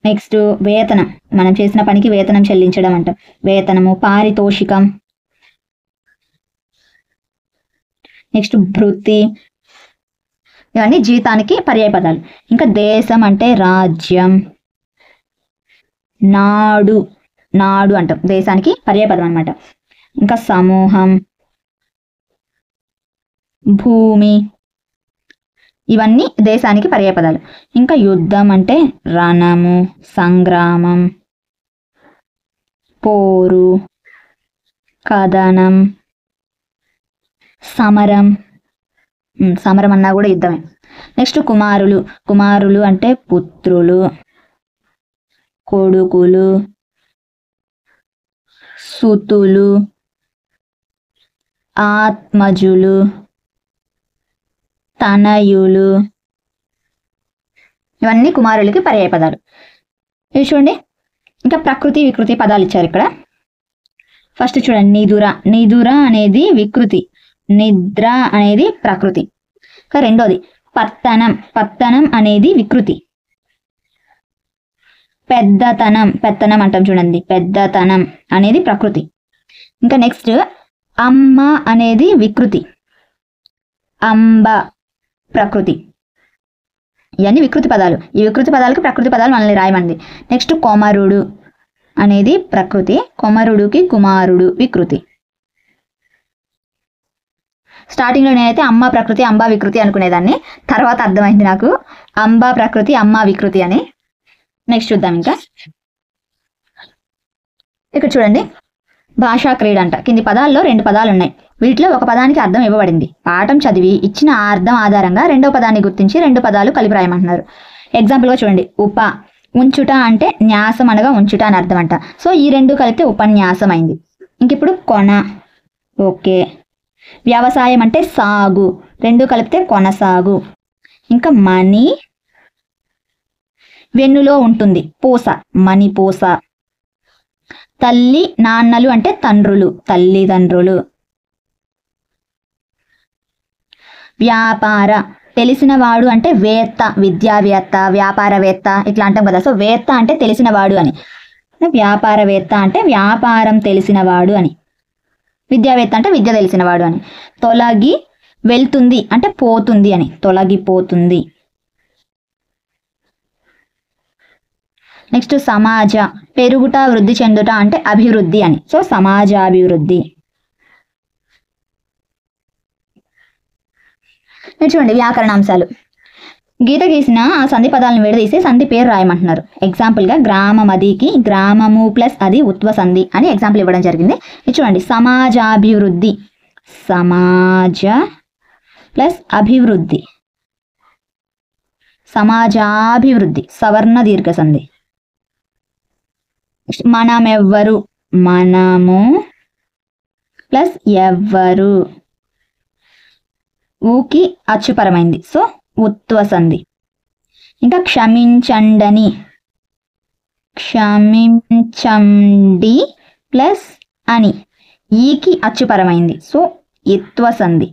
నెక్స్ట్ వేతనం, మనం చేసిన పనికి వేతనం చెల్లించడం అంటాం, వేతనము. పారితోషికం. నెక్స్ట్ భృతి. ఇవన్నీ జీతానికి పర్యాయ పదాలు. ఇంకా దేశం అంటే రాజ్యం. నాడు, నాడు అంటాం, దేశానికి పర్యాయ పదం అనమాట. ఇంకా సమూహం, భూమి. ఇవన్నీ దేశానికి పర్యాయ పదాలు. ఇంకా యుద్ధం అంటే రణము, సంగ్రామం, పోరు, కథనం, సమరం. సమరం అన్నా కూడా యుద్ధమే. నెక్స్ట్ కుమారులు, కుమారులు అంటే పుత్రులు, కొడుకులు, సుతులు, ఆత్మజులు, తనయులు. ఇవన్నీ కుమారులకి పర్యాయ పదాలు. ఇవి చూడండి ఇంకా ప్రకృతి వికృతి పదాలు ఇచ్చారు ఇక్కడ. ఫస్ట్ చూడండి నిదుర, నిదుర అనేది వికృతి, నిద్ర అనేది ప్రకృతి. ఇంకా రెండోది పత్తనం, పత్తనం అనేది వికృతి. పెద్దతనం, పెత్తనం అంటాం చూడండి, పెద్దతనం అనేది ప్రకృతి. ఇంకా నెక్స్ట్ అమ్మ అనేది వికృతి, అంబ ప్రకృతి. ఇవన్నీ వికృతి పదాలు. ఈ వికృతి పదాలకు ప్రకృతి పదాలు మనల్ని రాయమంది. నెక్స్ట్ కొమరుడు అనేది ప్రకృతి, కొమరుడికి కుమారుడు వికృతి. స్టార్టింగ్లో నేనైతే అమ్మ ప్రకృతి అంబ వికృతి అనుకునేదాన్ని, తర్వాత అర్థమైంది నాకు అంబ ప్రకృతి అమ్మ వికృతి అని. నెక్స్ట్ చూద్దాం. ఇంకా ఇక్కడ చూడండి, భాషా క్రీడ అంట. కింది పదాల్లో 2 పదాలు ఉన్నాయి. వీటిలో ఒక పదానికి అర్థం ఇవ్వబడింది. పాఠం చదివి ఇచ్చిన ఆ అర్థం ఆధారంగా రెండో పదాన్ని గుర్తించి 2 పదాలు కలిపి రాయమంటున్నారు. ఎగ్జాంపుల్గా చూడండి, ఉంచుట అంటే న్యాసం అనగా ఉంచుట అని అర్థం అంట. సో ఈ 2 కలిపితే ఉపన్యాసం అయింది. ఇంక ఇప్పుడు కొన, ఓకే. వ్యవసాయం అంటే సాగు, 2 కలిపితే కొనసాగు. ఇంకా మణి, వెన్నులో ఉంటుంది, పూస, మణి పూస. తల్లి నాన్నలు అంటే తండ్రులు, తల్లిదండ్రులు. వ్యాపార, తెలిసినవాడు అంటే వేత్త, విద్యావేత్త, వ్యాపారవేత్త ఇట్లా అంటాం కదా. సో వేత్త అంటే తెలిసినవాడు అని, వ్యాపారవేత్త అంటే వ్యాపారం తెలిసినవాడు అని, విద్యావేత్త అంటే విద్య తెలిసినవాడు అని. తొలగి వెళ్తుంది అంటే పోతుంది అని, తొలగిపోతుంది. నెక్స్ట్ సమాజ, పెరుగుట వృద్ధి చెందుట అంటే అభివృద్ధి అని. సో సమాజాభివృద్ధి. చూడండి వ్యాకరణాంశాలు. గీత గీసిన ఆ సంధి పదాలను విడదీసి సంధి పేరు రాయమంటున్నారు. ఎగ్జాంపుల్గా గ్రామమదికి గ్రామము ప్లస్ అది ఉత్వ సంధి అని ఎగ్జాంపుల్ ఇవ్వడం జరిగింది. ఇది చూడండి, సమాజాభివృద్ధి, సమాజ ప్లస్ అభివృద్ధి, సమాజాభివృద్ధి సవర్ణ దీర్ఘ సంధి. మనమెవ్వరు, మనము ప్లస్ ఎవ్వరు, ఊకి అచ్చుపరమైంది. సో ఉత్వ సంధి. ఇంకా క్షమించండని, క్షమించండి ప్లస్ అని, ఈకి అచ్చుపరమైంది. సో ఇత్వ సంధి.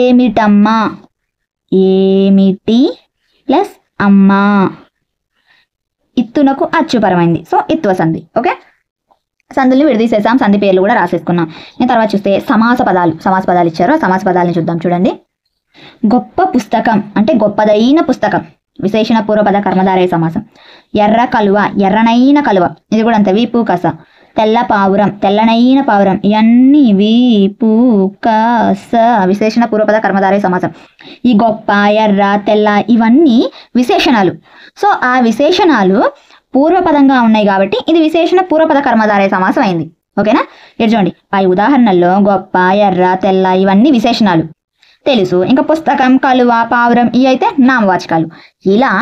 ఏమిటమ్మా, ఏమిటి ప్లస్ అమ్మా, ఇత్తునకు అచ్చుపరమైంది. సో ఇత్వ సంధి. ఓకే, సంధుల్ని విడదీసేసాం, సంధి పేర్లు కూడా రాసేసుకున్నాం. నేను తర్వాత చూస్తే సమాస పదాలు ఇచ్చారు. ఆ సమాస పదాలను చూద్దాం. చూడండి, గొప్ప పుస్తకం అంటే గొప్పదైన పుస్తకం, విశేషణ పూర్వపద కర్మధారయ సమాసం. ఎర్ర కలువ, ఎర్రనైన కలువ, ఇది కూడా అంతే, వీపు కస. తెల్ల పావురం, తెల్లనైన పావురం, ఇవన్నీ వీపు కస విశేషణ పూర్వపద కర్మధారయ సమాసం. ఈ గొప్ప, ఎర్ర, తెల్ల ఇవన్నీ విశేషణాలు. సో ఆ విశేషణాలు పూర్వపదంగా ఉన్నాయి కాబట్టి ఇది విశేషణ పూర్వపద కర్మధారయ సమాసం అయింది. ఓకేనా? ఇక్కడ చూడండి, పై ఉదాహరణల్లో గొప్ప, ఎర్ర, తెల్ల ఇవన్నీ విశేషణాలు తెలుసు. ఇంకా పుస్తకం, కలువ, పావురం ఇవి అయితే నామవాచకాలు. ఇలా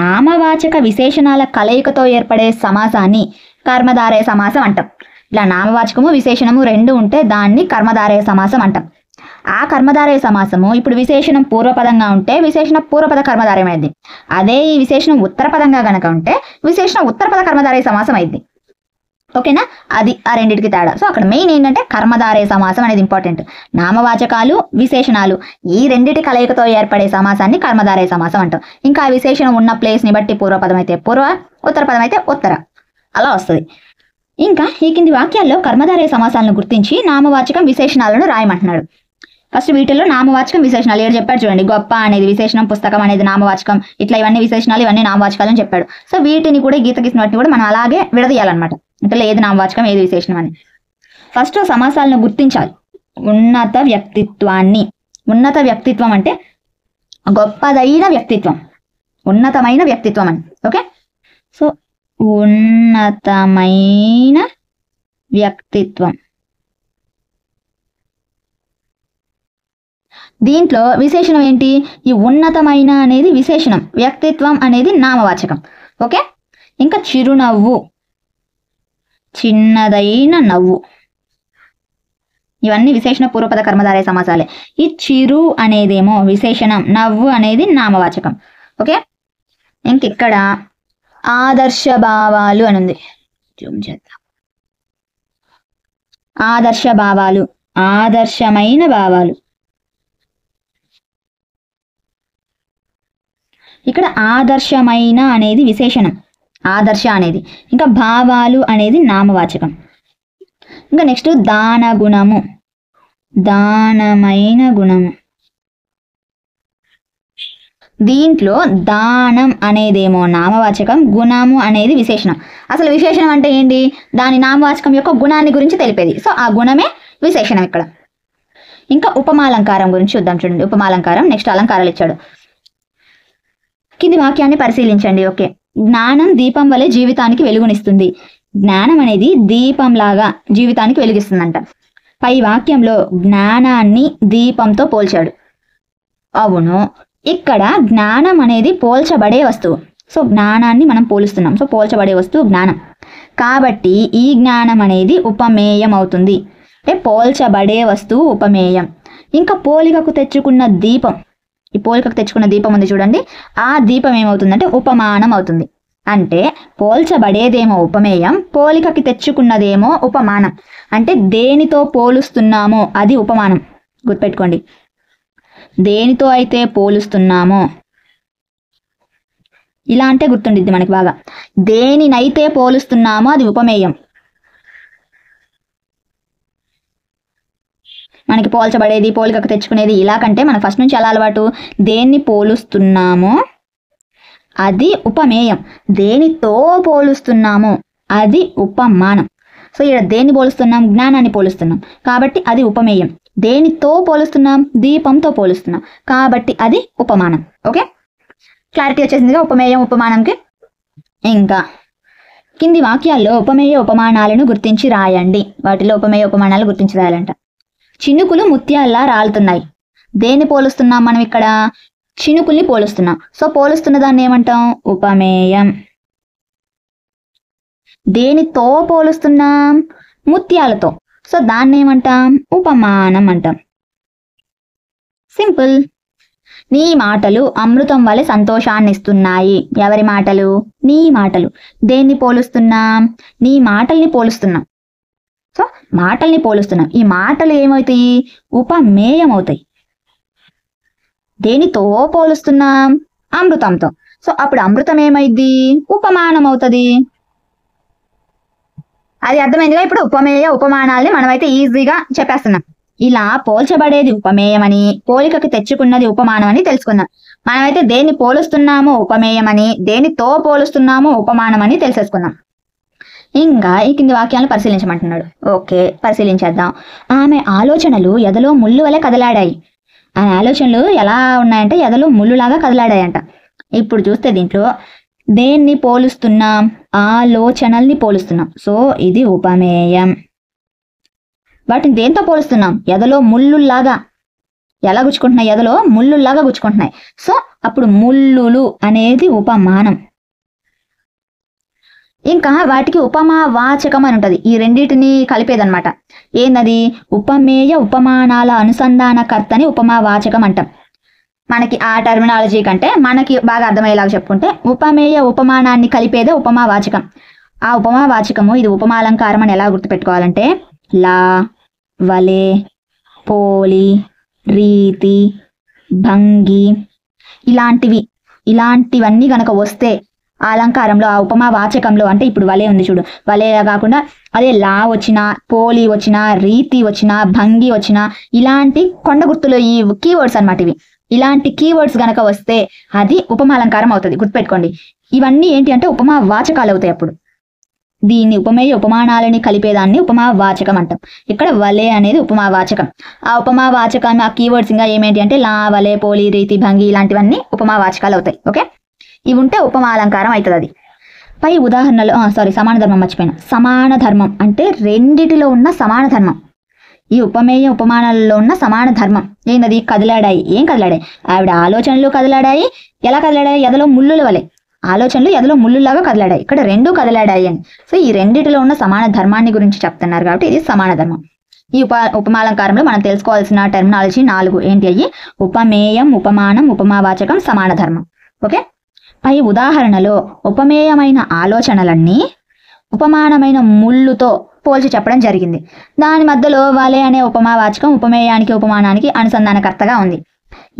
నామవాచక విశేషణాల కలయికతో ఏర్పడే సమాసాన్ని కర్మధారయ సమాసం అంటాం. ఇలా నామవాచకము విశేషణము 2 ఉంటే దాన్ని కర్మధారయ సమాసం అంటాం. ఆ కర్మధారయ సమాసము ఇప్పుడు విశేషణం పూర్వపదంగా ఉంటే విశేషణ పూర్వపద కర్మధారయమైంది. అదే ఈ విశేషణం ఉత్తరపదంగా గనక ఉంటే విశేషణ ఉత్తరపద కర్మధారయ సమాసం అయింది. ఓకేనా? అది ఆ రెండింటికి తేడా. సో అక్కడ మెయిన్ ఏంటంటే కర్మధారయ సమాసం అనేది ఇంపార్టెంట్. నామవాచకాలు, విశేషణాలు ఈ రెండింటి కలయికతో ఏర్పడే సమాసాన్ని కర్మధారయ సమాసం అంటాం. ఇంకా ఆ విశేషణం ఉన్న ప్లేస్ని బట్టి పూర్వపదం అయితే పూర్వ, ఉత్తరపదం అయితే ఉత్తర అలా వస్తుంది. ఇంకా ఈ కింది వాక్యాల్లో కర్మధారయ సమాసాలను గుర్తించి నామవాచకం విశేషణాలను రాయమంటున్నాడు. ఫస్ట్ వీటిల్లో నామవాచకం విశేషణాలు ఏడు చెప్పాడు చూడండి. గొప్ప అనేది విశేషణం, పుస్తకం అనేది నామవాచకం, ఇట్లా ఇవన్నీ విశేషణాలు, ఇవన్నీ నామవాచకాలు అని చెప్పాడు. సో వీటిని కూడా గీత గీసిన వాటిని కూడా మనం అలాగే విడదీయాలన్నమాట. ఇట్లా ఏది నామవాచకం ఏది విశేషణం అని. ఫస్ట్ సమాసాలను గుర్తించాలి. ఉన్నత వ్యక్తిత్వాన్ని, ఉన్నత వ్యక్తిత్వం అంటే గొప్పదైన వ్యక్తిత్వం, ఉన్నతమైన వ్యక్తిత్వం అని. ఓకే, సో ఉన్నతమైన వ్యక్తిత్వం. దీంట్లో విశేషణం ఏంటి? ఈ ఉన్నతమైన అనేది విశేషణం, వ్యక్తిత్వం అనేది నామవాచకం. ఓకే, ఇంకా చిరునవ్వు, చిన్నదైన నవ్వు, ఇవన్నీ విశేషణ పూర్వపద కర్మధారయ సమాసాలే. ఈ చిరు అనేదేమో విశేషణం, నవ్వు అనేది నామవాచకం. ఓకే, ఇంకిక్కడ ఆదర్శ భావాలు అని ఉంది. జూమ్ చేద్దాం. ఆదర్శ భావాలు, ఆదర్శమైన భావాలు. ఇక్కడ ఆదర్శమైన అనేది విశేషణం, ఆదర్శ అనేది. ఇంకా భావాలు అనేది నామవాచకం. ఇంకా నెక్స్ట్ దాన గుణము, దానమైన గుణము. దీంట్లో దానం అనేదేమో నామవాచకం, గుణము అనేది విశేషణం. అసలు విశేషణం అంటే ఏంటి? దాని నామవాచకం యొక్క గుణాన్ని గురించి తెలిపేది. సో ఆ గుణమే విశేషణం ఇక్కడ. ఇంకా ఉపమాలంకారం గురించి చూద్దాం. చూడండి, ఉపమాలంకారం నెక్స్ట్ అలంకారాలు ఇచ్చాడు. కింది వాక్యాన్ని పరిశీలించండి. ఓకే, జ్ఞానం దీపం వలె జీవితానికి వెలుగునిస్తుంది. జ్ఞానం అనేది దీపంలాగా జీవితానికి వెలుగిస్తుందంట. పై వాక్యంలో జ్ఞానాన్ని దీపంతో పోల్చాడు. అవును, ఇక్కడ జ్ఞానం అనేది పోల్చబడే వస్తువు. సో జ్ఞానాన్ని మనం పోలుస్తున్నాం. సో పోల్చబడే వస్తువు జ్ఞానం కాబట్టి ఈ జ్ఞానం అనేది ఉపమేయం అవుతుంది. అంటే పోల్చబడే వస్తువు ఉపమేయం. ఇంకా పోలికకు తెచ్చుకున్న దీపం, ఈ పోలికకు తెచ్చుకున్న దీపం ఉంది చూడండి, ఆ దీపం ఏమవుతుందంటే ఉపమానం అవుతుంది. అంటే పోల్చబడేదేమో ఉపమేయం, పోలికకి తెచ్చుకున్నదేమో ఉపమానం. అంటే దేనితో పోలుస్తున్నామో అది ఉపమానం. గుర్తుపెట్టుకోండి, దేనితో అయితే పోలుస్తున్నామో, ఇలా అంటే గుర్తుండిద్ది మనకి బాగా. దేనినైతే పోలుస్తున్నామో అది ఉపమేయం. మనకి పోల్చబడేది, పోలికకు తెచ్చుకునేది ఇలా కంటే మనకు ఫస్ట్ నుంచి ఎలా అలవాటు? దేన్ని పోలుస్తున్నామో అది ఉపమేయం, దేనితో పోలుస్తున్నామో అది ఉపమానం. సో ఇక్కడ దేన్ని పోలుస్తున్నాం? జ్ఞానాన్ని పోలుస్తున్నాం కాబట్టి అది ఉపమేయం. దేనితో పోలుస్తున్నాం? దీపంతో పోలుస్తున్నాం కాబట్టి అది ఉపమానం. ఓకే, క్లారిటీ వచ్చేసిందిగా ఉపమేయం ఉపమానంకి. ఇంకా కింది వాక్యాల్లో ఉపమేయ ఉపమానాలను గుర్తించి రాయండి. వాటిలో ఉపమేయ ఉపమానాలు గుర్తించి రాయాలంట. చినుకులు ముత్యాల్లా రాలుతున్నాయి. దేన్ని పోలుస్తున్నాం మనం ఇక్కడ? చినుకుల్ని పోలుస్తున్నాం. సో పోలుస్తున్న దాన్ని ఏమంటాం? ఉపమేయం. దేనితో పోలుస్తున్నాం? ముత్యాలతో. సో దాన్ని ఏమంటాం? ఉపమానం అంటాం. సింపుల్. నీ మాటలు అమృతం వలె సంతోషాన్ని ఇస్తున్నాయి. ఎవరి మాటలు? నీ మాటలు. దేన్ని పోలుస్తున్నాం? నీ మాటల్ని పోలుస్తున్నాం. సో మాటల్ని పోలుస్తున్నాం. ఈ మాటలు ఏమవుతాయి? ఉపమేయం అవుతాయి. దేనితో పోలుస్తున్నాం? అమృతంతో. సో అప్పుడు అమృతం ఏమైంది? ఉపమానం అవుతుంది. అది అర్థమైందిగా. ఇప్పుడు ఉపమేయ ఉపమానాల్ని మనమైతే ఈజీగా చెప్పేస్తున్నాం. ఇలా పోల్చబడేది ఉపమేయమని, పోలికకి తెచ్చుకున్నది ఉపమానం అని తెలుసుకుందాం. మనమైతే దేన్ని పోలుస్తున్నామో ఉపమేయమని, దేనితో పోలుస్తున్నామో ఉపమానం అని తెలిసేసుకుందాం. ఇంకా ఈ కింది వాక్యాలను పరిశీలించమంటున్నాడు. ఓకే, పరిశీలించేద్దాం. ఆమె ఆలోచనలు ఎదలో ముళ్ళు వలె కదలాడాయి. ఆమె ఆలోచనలు ఎలా ఉన్నాయంటే ఎదలో ముళ్ళులాగా కదలాడాయంట. ఇప్పుడు చూస్తే దీంట్లో దేన్ని పోలుస్తున్నాం? ఆలోచనల్ని పోలుస్తున్నాం. సో ఇది ఉపమేయం. వాటిని దేంతో పోలుస్తున్నాం? ఎదలో ముళ్ళులాగా. ఎలా గుచ్చుకుంటున్నాయి? ఎదలో ముళ్ళులాగా గుచ్చుకుంటున్నాయి. సో అప్పుడు ముళ్ళులు అనేది ఉపమానం. ఇంకా వాటికి ఉపమా వాచకం అని ఉంటుంది. ఈ రెండింటిని కలిపేదన్నమాట. ఏందది? ఉపమేయ ఉపమానాల అనుసంధానకర్తని ఉపమా వాచకం అంటాం. మనకి ఆ టర్మినాలజీ కంటే మనకి బాగా అర్థమయ్యేలాగా చెప్పుకుంటే ఉపమేయ ఉపమానాన్ని కలిపేదే ఉపమా వాచకం. ఆ ఉపమా వాచకము ఇది ఉపమాలంకారం అని ఎలా గుర్తుపెట్టుకోవాలంటే లా, వలే, పోలి, రీతి, భంగి ఇలాంటివన్నీ గనక వస్తే ఆ అలంకారంలో, ఆ ఉపమా వాచకంలో, అంటే ఇప్పుడు వలే ఉంది చూడు, వలే కాకుండా అదే లా వచ్చినా, పోలి వచ్చినా, రీతి వచ్చినా, భంగి వచ్చినా, ఇలాంటి కొండ గుర్తులు, ఈ కీవర్డ్స్ అన్నమాట. ఇలాంటి కీవర్డ్స్ గనక వస్తే అది ఉపమాలంకారం అవుతుంది. గుర్తుపెట్టుకోండి. ఇవన్నీ ఏంటి అంటే ఉపమా వాచకాలు అవుతాయి. అప్పుడు దీన్ని ఉపమేయ ఉపమానాలని కలిపేదాన్ని ఉపమా వాచకం అంటాం. ఇక్కడ వలే అనేది ఉపమా వాచకం. ఆ ఉపమా వాచకాన్ని, ఆ కీవర్డ్స్ ఇంకా ఏమేంటి అంటే లా, వలే, పోలి, రీతి, భంగి ఇలాంటివన్నీ ఉపమా వాచకాలు అవుతాయి. ఓకే, ఇవి ఉంటే ఉపమాలంకారం అవుతుంది. అది పై ఉదాహరణలో సమాన ధర్మం మర్చిపోయినా. సమాన ధర్మం అంటే రెండిటిలో ఉన్న సమాన ధర్మం. ఈ ఉపమేయ ఉపమానాలలో ఉన్న సమాన ధర్మం ఏంటది? కదలాడాయి. ఏం కదలాడాయి? ఆవిడ ఆలోచనలు కదలాడాయి. ఎలా కదలాడాయి? ఎదలో ముళ్ళుల వలె. ఆలోచనలు ఎదలో ముళ్ళులాగా కదలాడాయి. ఇక్కడ రెండు కదలాడాయి అని. సో ఈ రెండిటిలో ఉన్న సమాన ధర్మాన్ని గురించి చెప్తున్నారు కాబట్టి ఇది సమాన ధర్మం. ఈ ఉపమాలంకారంలో మనం తెలుసుకోవాల్సిన టర్మినాలజీ 4 ఏంటి అయ్యి? ఉపమేయం, ఉపమానం, ఉపమావాచకం, సమాన ధర్మం. ఓకే, పై ఉదాహరణలో ఉపమేయమైన ఆలోచనలన్నీ ఉపమానమైన ముళ్ళుతో పోల్చి చెప్పడం జరిగింది. దాని మధ్యలో వలే అనే ఉపమావాచకం ఉపమేయానికి ఉపమానానికి అనుసంధానకర్తగా ఉంది.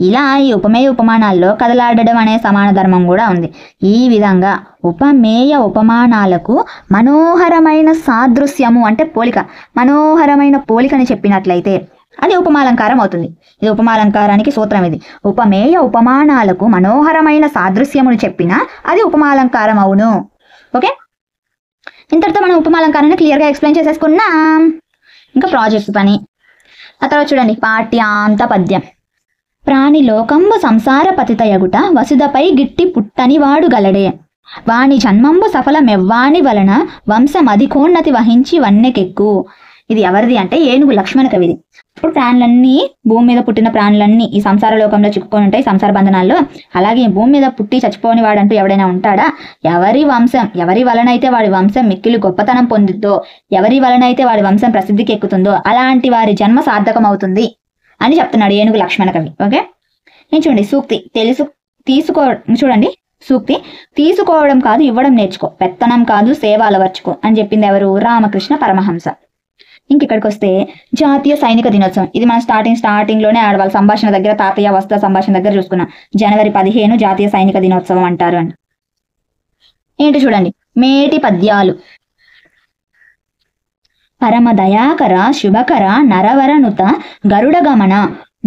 ఇలా ఈ ఉపమేయ ఉపమానాల్లో కదలాడడం అనే సమాన ధర్మం కూడా ఉంది. ఈ విధంగా ఉపమేయ ఉపమానాలకు మనోహరమైన సాదృశ్యము అంటే పోలిక, మనోహరమైన పోలికని చెప్పినట్లయితే అది ఉపమాలంకారం అవుతుంది. ఇది ఉపమాలంకారానికి సూత్రం. ఇది ఉపమేయ ఉపమానాలకు మనోహరమైన సాదృశ్యమును చెప్పిన అది ఉపమాలంకారం అవును. ఓకే, ఇంతటితో మనం ఉపమాలంకారాన్ని క్లియర్గా ఎక్స్ప్లెయిన్ చేసేసుకున్నాం. ఇంకా ప్రాజెక్ట్ పని. ఆ తర్వాత చూడండి పాఠ్యాంత పద్యం. ప్రాణి లోకంబు సంసార పతితయగుట వసుధపై గిట్టి పుట్టని వాడు గలడే, వాని జన్మంబు సఫలమెవ్వాని వలన వంశమధికోన్నతి వహించి వన్నెకెక్కు. ఇది ఎవరిది అంటే ఏనుగు లక్ష్మణ కవిది. ఇప్పుడు ప్రాణులన్నీ, భూమి మీద పుట్టిన ప్రాణులన్నీ ఈ సంసార లోకంలో చిక్కుకొని ఉంటాయి, సంసార బంధనాల్లో. అలాగే భూమి మీద పుట్టి చచ్చిపోని వాడంటూ ఎవడైనా ఉంటాడా? ఎవరి వంశం, ఎవరి వలనైతే వాడి వంశం మిక్కిలి గొప్పతనం పొందుద్దో, ఎవరి వలనైతే వాడి వంశం ప్రసిద్ధికి ఎక్కుతుందో అలాంటి వారి జన్మ సార్థకం అవుతుంది అని చెప్తున్నాడు ఏనుగు లక్ష్మణ కవి. ఓకే, నేను చూడండి సూక్తి చూడండి సూక్తి తీసుకోవడం కాదు ఇవ్వడం నేర్చుకో, పెత్తనం కాదు సేవ అలవర్చుకో అని చెప్పింది ఎవరు? రామకృష్ణ పరమహంస. ఇంకిక్కడికి వస్తే జాతీయ సైనిక దినోత్సవం. ఇది మనం స్టార్టింగ్ లోనే ఆడవాళ్ళ సంభాషణ దగ్గర, తాతయ్య వస్త్ర సంభాషణ దగ్గర చూసుకున్నాం. జనవరి 15 జాతీయ సైనిక దినోత్సవం అంటారు అని. ఏంటి చూడండి, మేటి పద్యాలు. పరమ దయాకర శుభకర నరవరనుత గరుడ గమన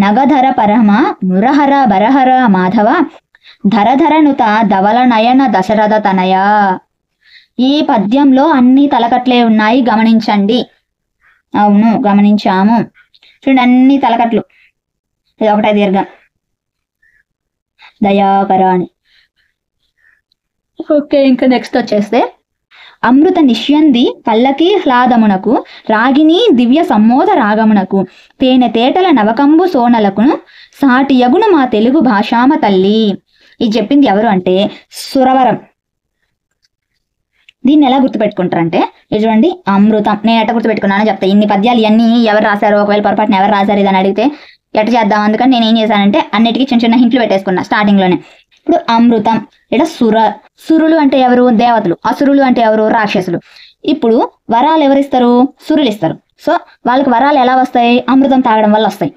నగధర పరమ మురహర బరహర మాధవ ధరధరనుత ధవల నయన దశరథ తనయ. ఈ పద్యంలో అన్ని తలకట్లే ఉన్నాయి, గమనించండి. అవును, గమనించాము. చూడండి అన్ని తలకట్లు. ఇది ఒకటే దీర్ఘ దయాకర అని. ఓకే, ఇంకా నెక్స్ట్ వచ్చేస్తే అమృత నిష్యంది పల్లకి హ్లాదమునకు రాగిని దివ్య సమ్మోద రాగమునకు తేనె తేటల నవకంబు సోనలకును సాటి యగును మా తెలుగు భాషామ తల్లి. ఇది చెప్పింది ఎవరు అంటే సురవరం. దీన్ని ఎలా గుర్తుపెట్టుకుంటారంటే ఇది చూడండి, అమృతం. నేను ఎట్ట గుర్తుపెట్టుకున్నానో చెప్తా. ఇన్ని పద్యాలు ఇవన్నీ ఎవరు రాశారు, ఒకవేళ పొరపాటున ఎవరు రాశారు ఇదని అడిగితే ఎట్ట చేద్దాం. అందుకని నేను ఏం చేశానంటే అన్నిటికీ చిన్న చిన్న హింట్లు పెట్టేసుకున్నా స్టార్టింగ్లోనే. ఇప్పుడు అమృతం, ఇక్కడ సురులు అంటే ఎవరు? దేవతలు. అసురులు అంటే ఎవరు? రాక్షసులు. ఇప్పుడు వరాలు ఎవరిస్తారు? సురులు ఇస్తారు. సో వాళ్ళకి వరాలు ఎలా వస్తాయి? అమృతం తాగడం వల్ల వస్తాయి.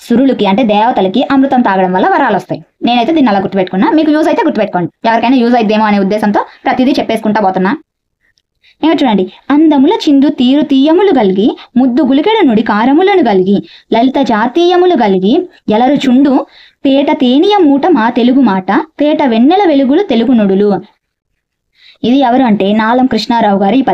సురులకి అంటే దేవతలకి అమృతం తాగడం వల్ల వరాలు వస్తాయి. నేనైతే దీన్ని అలా గుర్తుపెట్టుకున్నా. మీకు యూజ్ అయితే గుర్తుపెట్టుకోండి, ఎవరికైనా యూజ్ అయిద్దేమో అనే ఉద్దేశంతో ప్రతిదీ చెప్పేసుకుంటా పోతున్నా. ఇంకా చూడండి, అందముల చిందు తీరు తీయములు గలిగి ముద్దు గులికెడు నుడి కారములను గలిగి లలిత జాతీయములు గలిగి ఎలరు చుండు తేట తేనియ మూట మా తెలుగు మాట తేట వెన్నెల వెలుగులు తెలుగు నుడులు. ఇది ఎవరు అంటే నాలం కృష్ణారావు గారు. ఈ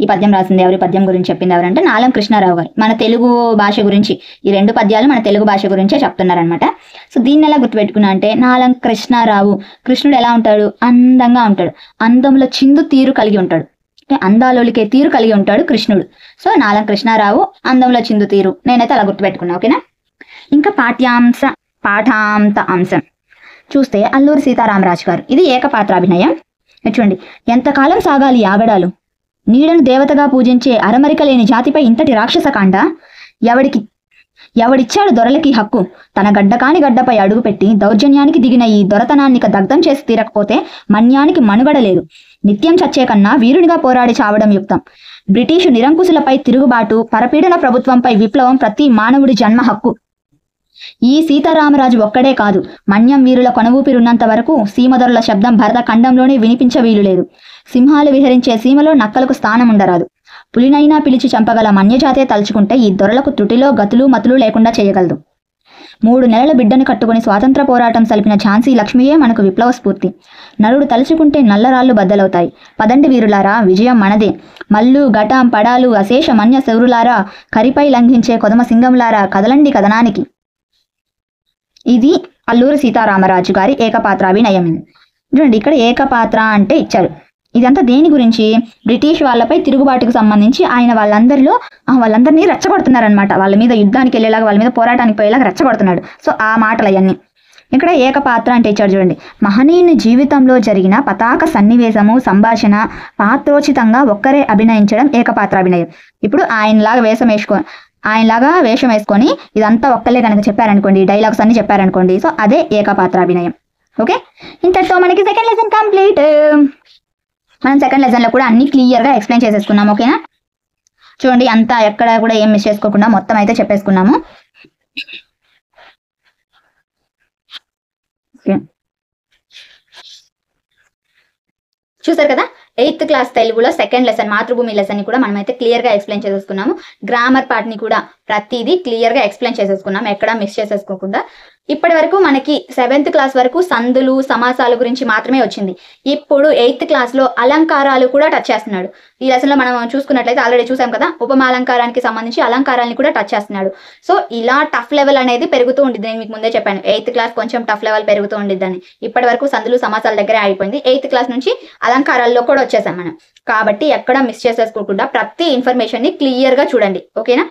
పద్యం రాసింది ఎవరు? పద్యం గురించి చెప్పింది ఎవరంటే నాలం కృష్ణారావు గారు. మన తెలుగు భాష గురించి ఈ రెండు పద్యాలు మన తెలుగు భాష గురించే చెప్తున్నారనమాట. సో దీన్ని ఎలా గుర్తుపెట్టుకున్నా అంటే నాలం కృష్ణారావు. కృష్ణుడు ఎలా ఉంటాడు? అందంగా ఉంటాడు. అందముల చిందు తీరు కలిగి ఉంటాడు. అందాలోలికే తీరు కలిగి ఉంటాడు కృష్ణుడు. సో నాలం కృష్ణారావు, అందంలో చిందు తీరు. నేనైతే అలా గుర్తుపెట్టుకున్నా. ఓకేనా. ఇంకా పాఠాంత అంశం చూస్తే అల్లూరి సీతారామరాజు గారు. ఇది ఏకపాత్రాభినయం. చూడండి, ఎంతకాలం సాగాలి ఆగడాలు, నీడను దేవతగా పూజించే అరమరిక లేని జాతిపై ఇంతటి రాక్షసకాండ, ఎవడిచ్చాడు దొరలకి హక్కు, తన గడ్డకాని గడ్డపై అడుగుపెట్టి దౌర్జన్యానికి దిగిన ఈ దొరతనాన్నిక దగ్ధం చేసి తీరకపోతే మన్యానికి మనుగడ లేదు, నిత్యం చచ్చే కన్నా వీరునిగా పోరాడి చావడం యుక్తం, బ్రిటిషు నిరంకుశులపై తిరుగుబాటు, పరపీడన ప్రభుత్వంపై విప్లవం ప్రతి మానవుడి జన్మ హక్కు. ఈ సీతారామరాజు ఒక్కడే కాదు, మన్యం వీరుల కొనవూపిరున్నంత వరకు సీమదొరల శబ్దం భరత ఖండంలోనే వినిపించ వీలులేదు. సింహాలు విహరించే సీమలో నక్కలకు స్థానం ఉండరాదు. పులినైనా పిలిచి చంపగల మన్యజాతే తలుచుకుంటే ఈ దొరలకు త్రుటిలో గతులు మతులు లేకుండా చేయగలదు. 3 నెలల బిడ్డను కట్టుకుని స్వాతంత్ర పోరాటం సలిపిన ఝాన్సీ లక్ష్మియే మనకు విప్లవ స్ఫూర్తి. నరుడు తలుచుకుంటే నల్లరాళ్లు బద్దలవుతాయి. పదండి వీరులారా, విజయం మనదే. మల్లు ఘటం పడాలు అశేష మన్య శౌరులారా, కరిపై లంఘించే కొదమ సింగంలారా, కదలండి కథనానికి. ఇది అల్లూరి సీతారామరాజు గారి ఏకపాత్రాభినయం. చూడండి, ఇక్కడ ఏకపాత్ర అంటే ఇచ్చారు. ఇదంతా దేని గురించి? బ్రిటిష్ వాళ్ళపై తిరుగుబాటుకు సంబంధించి ఆయన వాళ్ళందరినీ రెచ్చగొడుతున్నారనమాట. వాళ్ళ మీద యుద్ధానికి వెళ్ళేలాగా, వాళ్ళ మీద పోరాటానికి పోయేలాగా రెచ్చగొడుతున్నాడు. సో ఆ మాటలు అవన్నీ ఇక్కడ ఏకపాత్ర అంటే ఇచ్చాడు. చూడండి, మహనీయుని జీవితంలో జరిగిన పతాక సన్నివేశము, సంభాషణ పాత్రోచితంగా ఒక్కరే అభినయించడం ఏకపాత్రాభినయం. ఇప్పుడు ఆయనలాగా వేషం వేసుకొని ఇదంతా ఒక్కలే కనుక చెప్పారనుకోండి, డైలాగ్స్ అన్ని చెప్పారనుకోండి, సో అదే ఏకపాత్రాభినయం. ఓకే, ఇంతటితో మనకి సెకండ్ లెసన్ కంప్లీట్. మనం సెకండ్ లెసన్లో కూడా అన్ని క్లియర్గా ఎక్స్ప్లెయిన్ చేసేసుకున్నాము. ఓకేనా. చూడండి, అంతా ఎక్కడ కూడా ఏం మిస్ చేసుకోకుండా మొత్తం అయితే చెప్పేసుకున్నాము. చూసారు కదా, 8th క్లాస్ తెలుగులో సెకండ్ లెసన్ మాతృభూమి లెసన్ ని కూడా మనమైతే క్లియర్గా ఎక్స్ప్లెయిన్ చేసేసుకున్నాము. గ్రామర్ పార్ట్ ని కూడా ప్రతిదీ క్లియర్గా ఎక్స్ప్లెయిన్ చేసేసుకున్నాం, ఎక్కడా మిస్ చేసేసుకోకుండా. ఇప్పటి వరకు మనకి 7th క్లాస్ వరకు సందులు సమాసాల గురించి మాత్రమే వచ్చింది. ఇప్పుడు 8th క్లాస్లో అలంకారాలు కూడా టచ్ చేస్తున్నాడు. ఈ లెసన్లో మనం చూసుకున్నట్లయితే ఆల్రెడీ చూసాం కదా, ఉపమాలంకారానికి సంబంధించి అలంకారాన్ని కూడా టచ్ చేస్తున్నాడు. సో ఇలా టఫ్ లెవెల్ అనేది పెరుగుతూ ఉంటుంది. నేను మీకు ముందే చెప్పాను 8th క్లాస్ కొంచెం టఫ్ లెవెల్ పెరుగుతూ ఉండిద్దని. ఇప్పటి వరకు సందులు సమాసాల దగ్గరే అయిపోయింది. 8th క్లాస్ నుంచి అలంకారాల్లో కూడా వచ్చేసాం మనం. కాబట్టి ఎక్కడ మిస్ చేసేసుకోకుండా ప్రతి ఇన్ఫర్మేషన్ ని క్లియర్ గా చూడండి. ఓకేనా?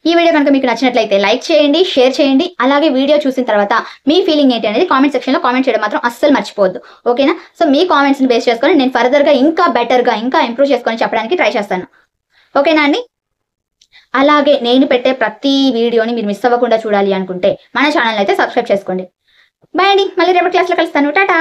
ఈ వీడియో కనుక మీకు నచ్చినట్లయితే లైక్ చేయండి, షేర్ చేయండి. అలాగే వీడియో చూసిన తర్వాత మీ ఫీలింగ్ ఏంటి అనేది కామెంట్ సెక్షన్లో కామెంట్ చేయడం మాత్రం అస్సలు మర్చిపోవద్దు. ఓకేనా? సో మీ కామెంట్స్ని బేస్ చేసుకొని నేను ఫర్దర్గా ఇంకా బెటర్గా ఇంకా ఇంప్రూవ్ చేసుకొని చెప్పడానికి ట్రై చేస్తాను. ఓకేనా అండి? అలాగే నేను పెట్టే ప్రతి వీడియోని మీరు మిస్ అవ్వకుండా చూడాలి అనుకుంటే మన ఛానల్ అయితే సబ్స్క్రైబ్ చేసుకోండి. బాయ్ అండి, మళ్ళీ రేపటి క్లాస్లో కలుస్తాను. టాటా.